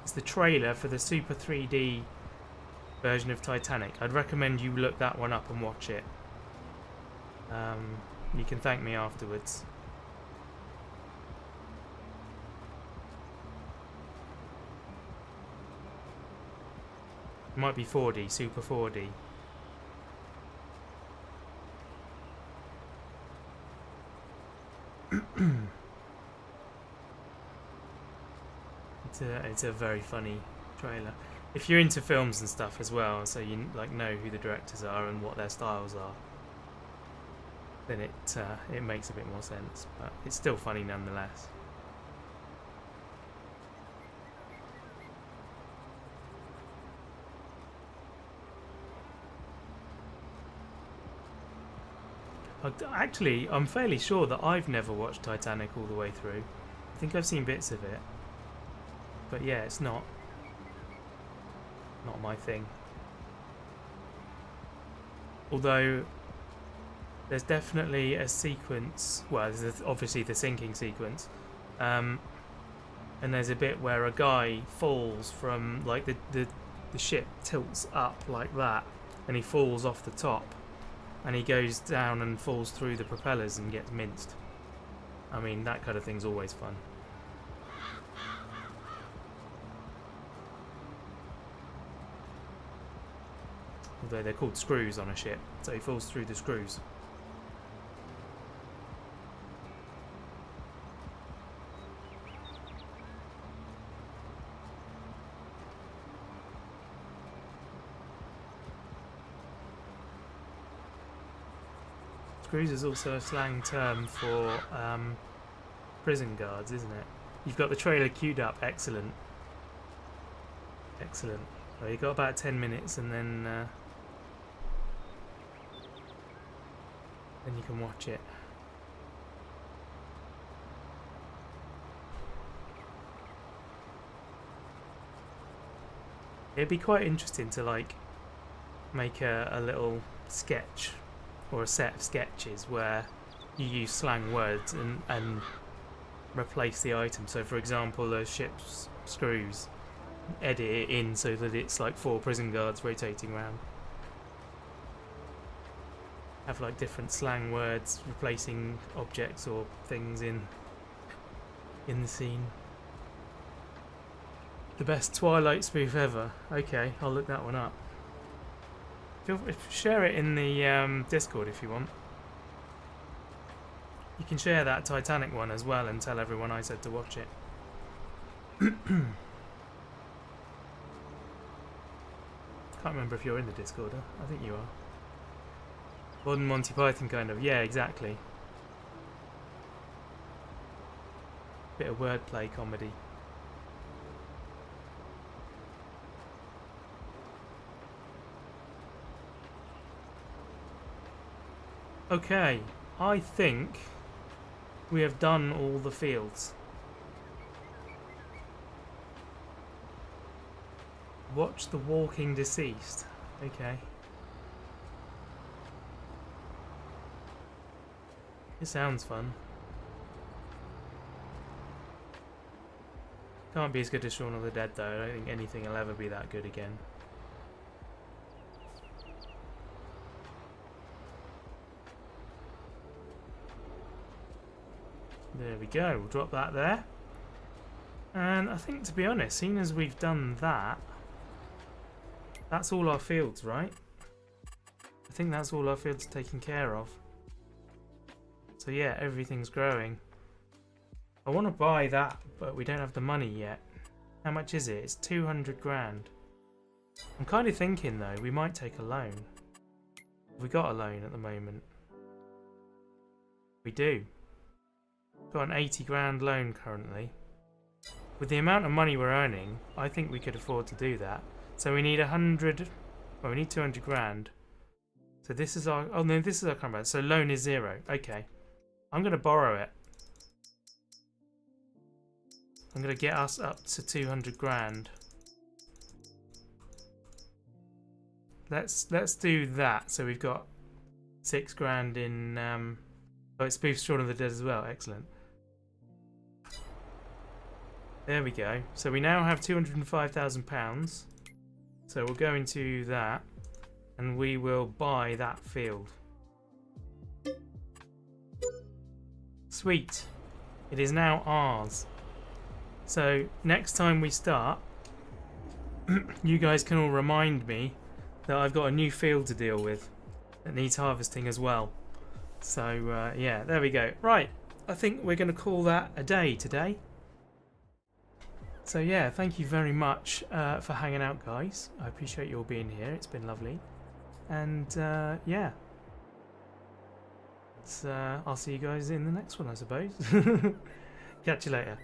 It's the trailer for the Super 3D version of Titanic. I'd recommend you look that one up and watch it. You can thank me afterwards. It might be 4D, Super 4D. It's a very funny trailer. If you're into films and stuff as well, so you like know who the directors are and what their styles are, then it makes a bit more sense. But it's still funny nonetheless. Actually, I'm fairly sure that I've never watched Titanic all the way through. I think I've seen bits of it. But yeah, it's not my thing. Although there's definitely a sequence, well, there's obviously the sinking sequence, and there's a bit where a guy falls from, like, the ship tilts up like that, and he falls off the top, and he goes down and falls through the propellers and gets minced. I mean, that kind of thing's always fun. Although they're called screws on a ship, so he falls through the screws. Screws is also a slang term for prison guards, isn't it? You've got the trailer queued up. Excellent. Excellent. Well, you've got about 10 minutes and then you can watch it. It'd be quite interesting to, like, make a little sketch or a set of sketches where you use slang words and replace the item. So for example, the ship's screws, edit it in so that it's like 4 prison guards rotating around. Have like different slang words replacing objects or things in the scene. The best Twilight spoof ever. Okay, I'll look that one up. Share it in the Discord if you want. You can share that Titanic one as well and tell everyone I said to watch it. Can't remember if you're in the Discord. I think you are. Modern Monty Python kind of. Yeah, exactly. Bit of wordplay comedy. Okay, I think we have done all the fields. Watch the walking deceased. Okay. It sounds fun. Can't be as good as Shaun of the Dead though. I don't think anything will ever be that good again. There we go, we'll drop that there. And I think, to be honest, seeing as we've done that, that's all our fields, right? I think that's all our fields taken care of. So yeah, everything's growing. I want to buy that, but we don't have the money yet. How much is it? It's 200 grand. I'm kind of thinking though, we might take a loan. Have we got a loan at the moment? We do. Got an 80 grand loan currently. With the amount of money we're earning, I think we could afford to do that. So we need 100, well, we need 200 grand. So this is our, oh no, this is our current balance. So loan is 0. Okay. I'm going to borrow it. I'm going to get us up to 200 grand. Let's do that. So we've got 6 grand in, oh, it spoofs Shaun of the Dead as well. Excellent. There we go. So we now have £205,000. So we'll go into that and we will buy that field. Sweet. It is now ours. So next time we start, you guys can all remind me that I've got a new field to deal with that needs harvesting as well. So yeah, there we go. Right, I think we're going to call that a day today. So yeah, thank you very much for hanging out, guys. I appreciate you all being here. It's been lovely. And yeah, I'll see you guys in the next one, I suppose. Catch you later.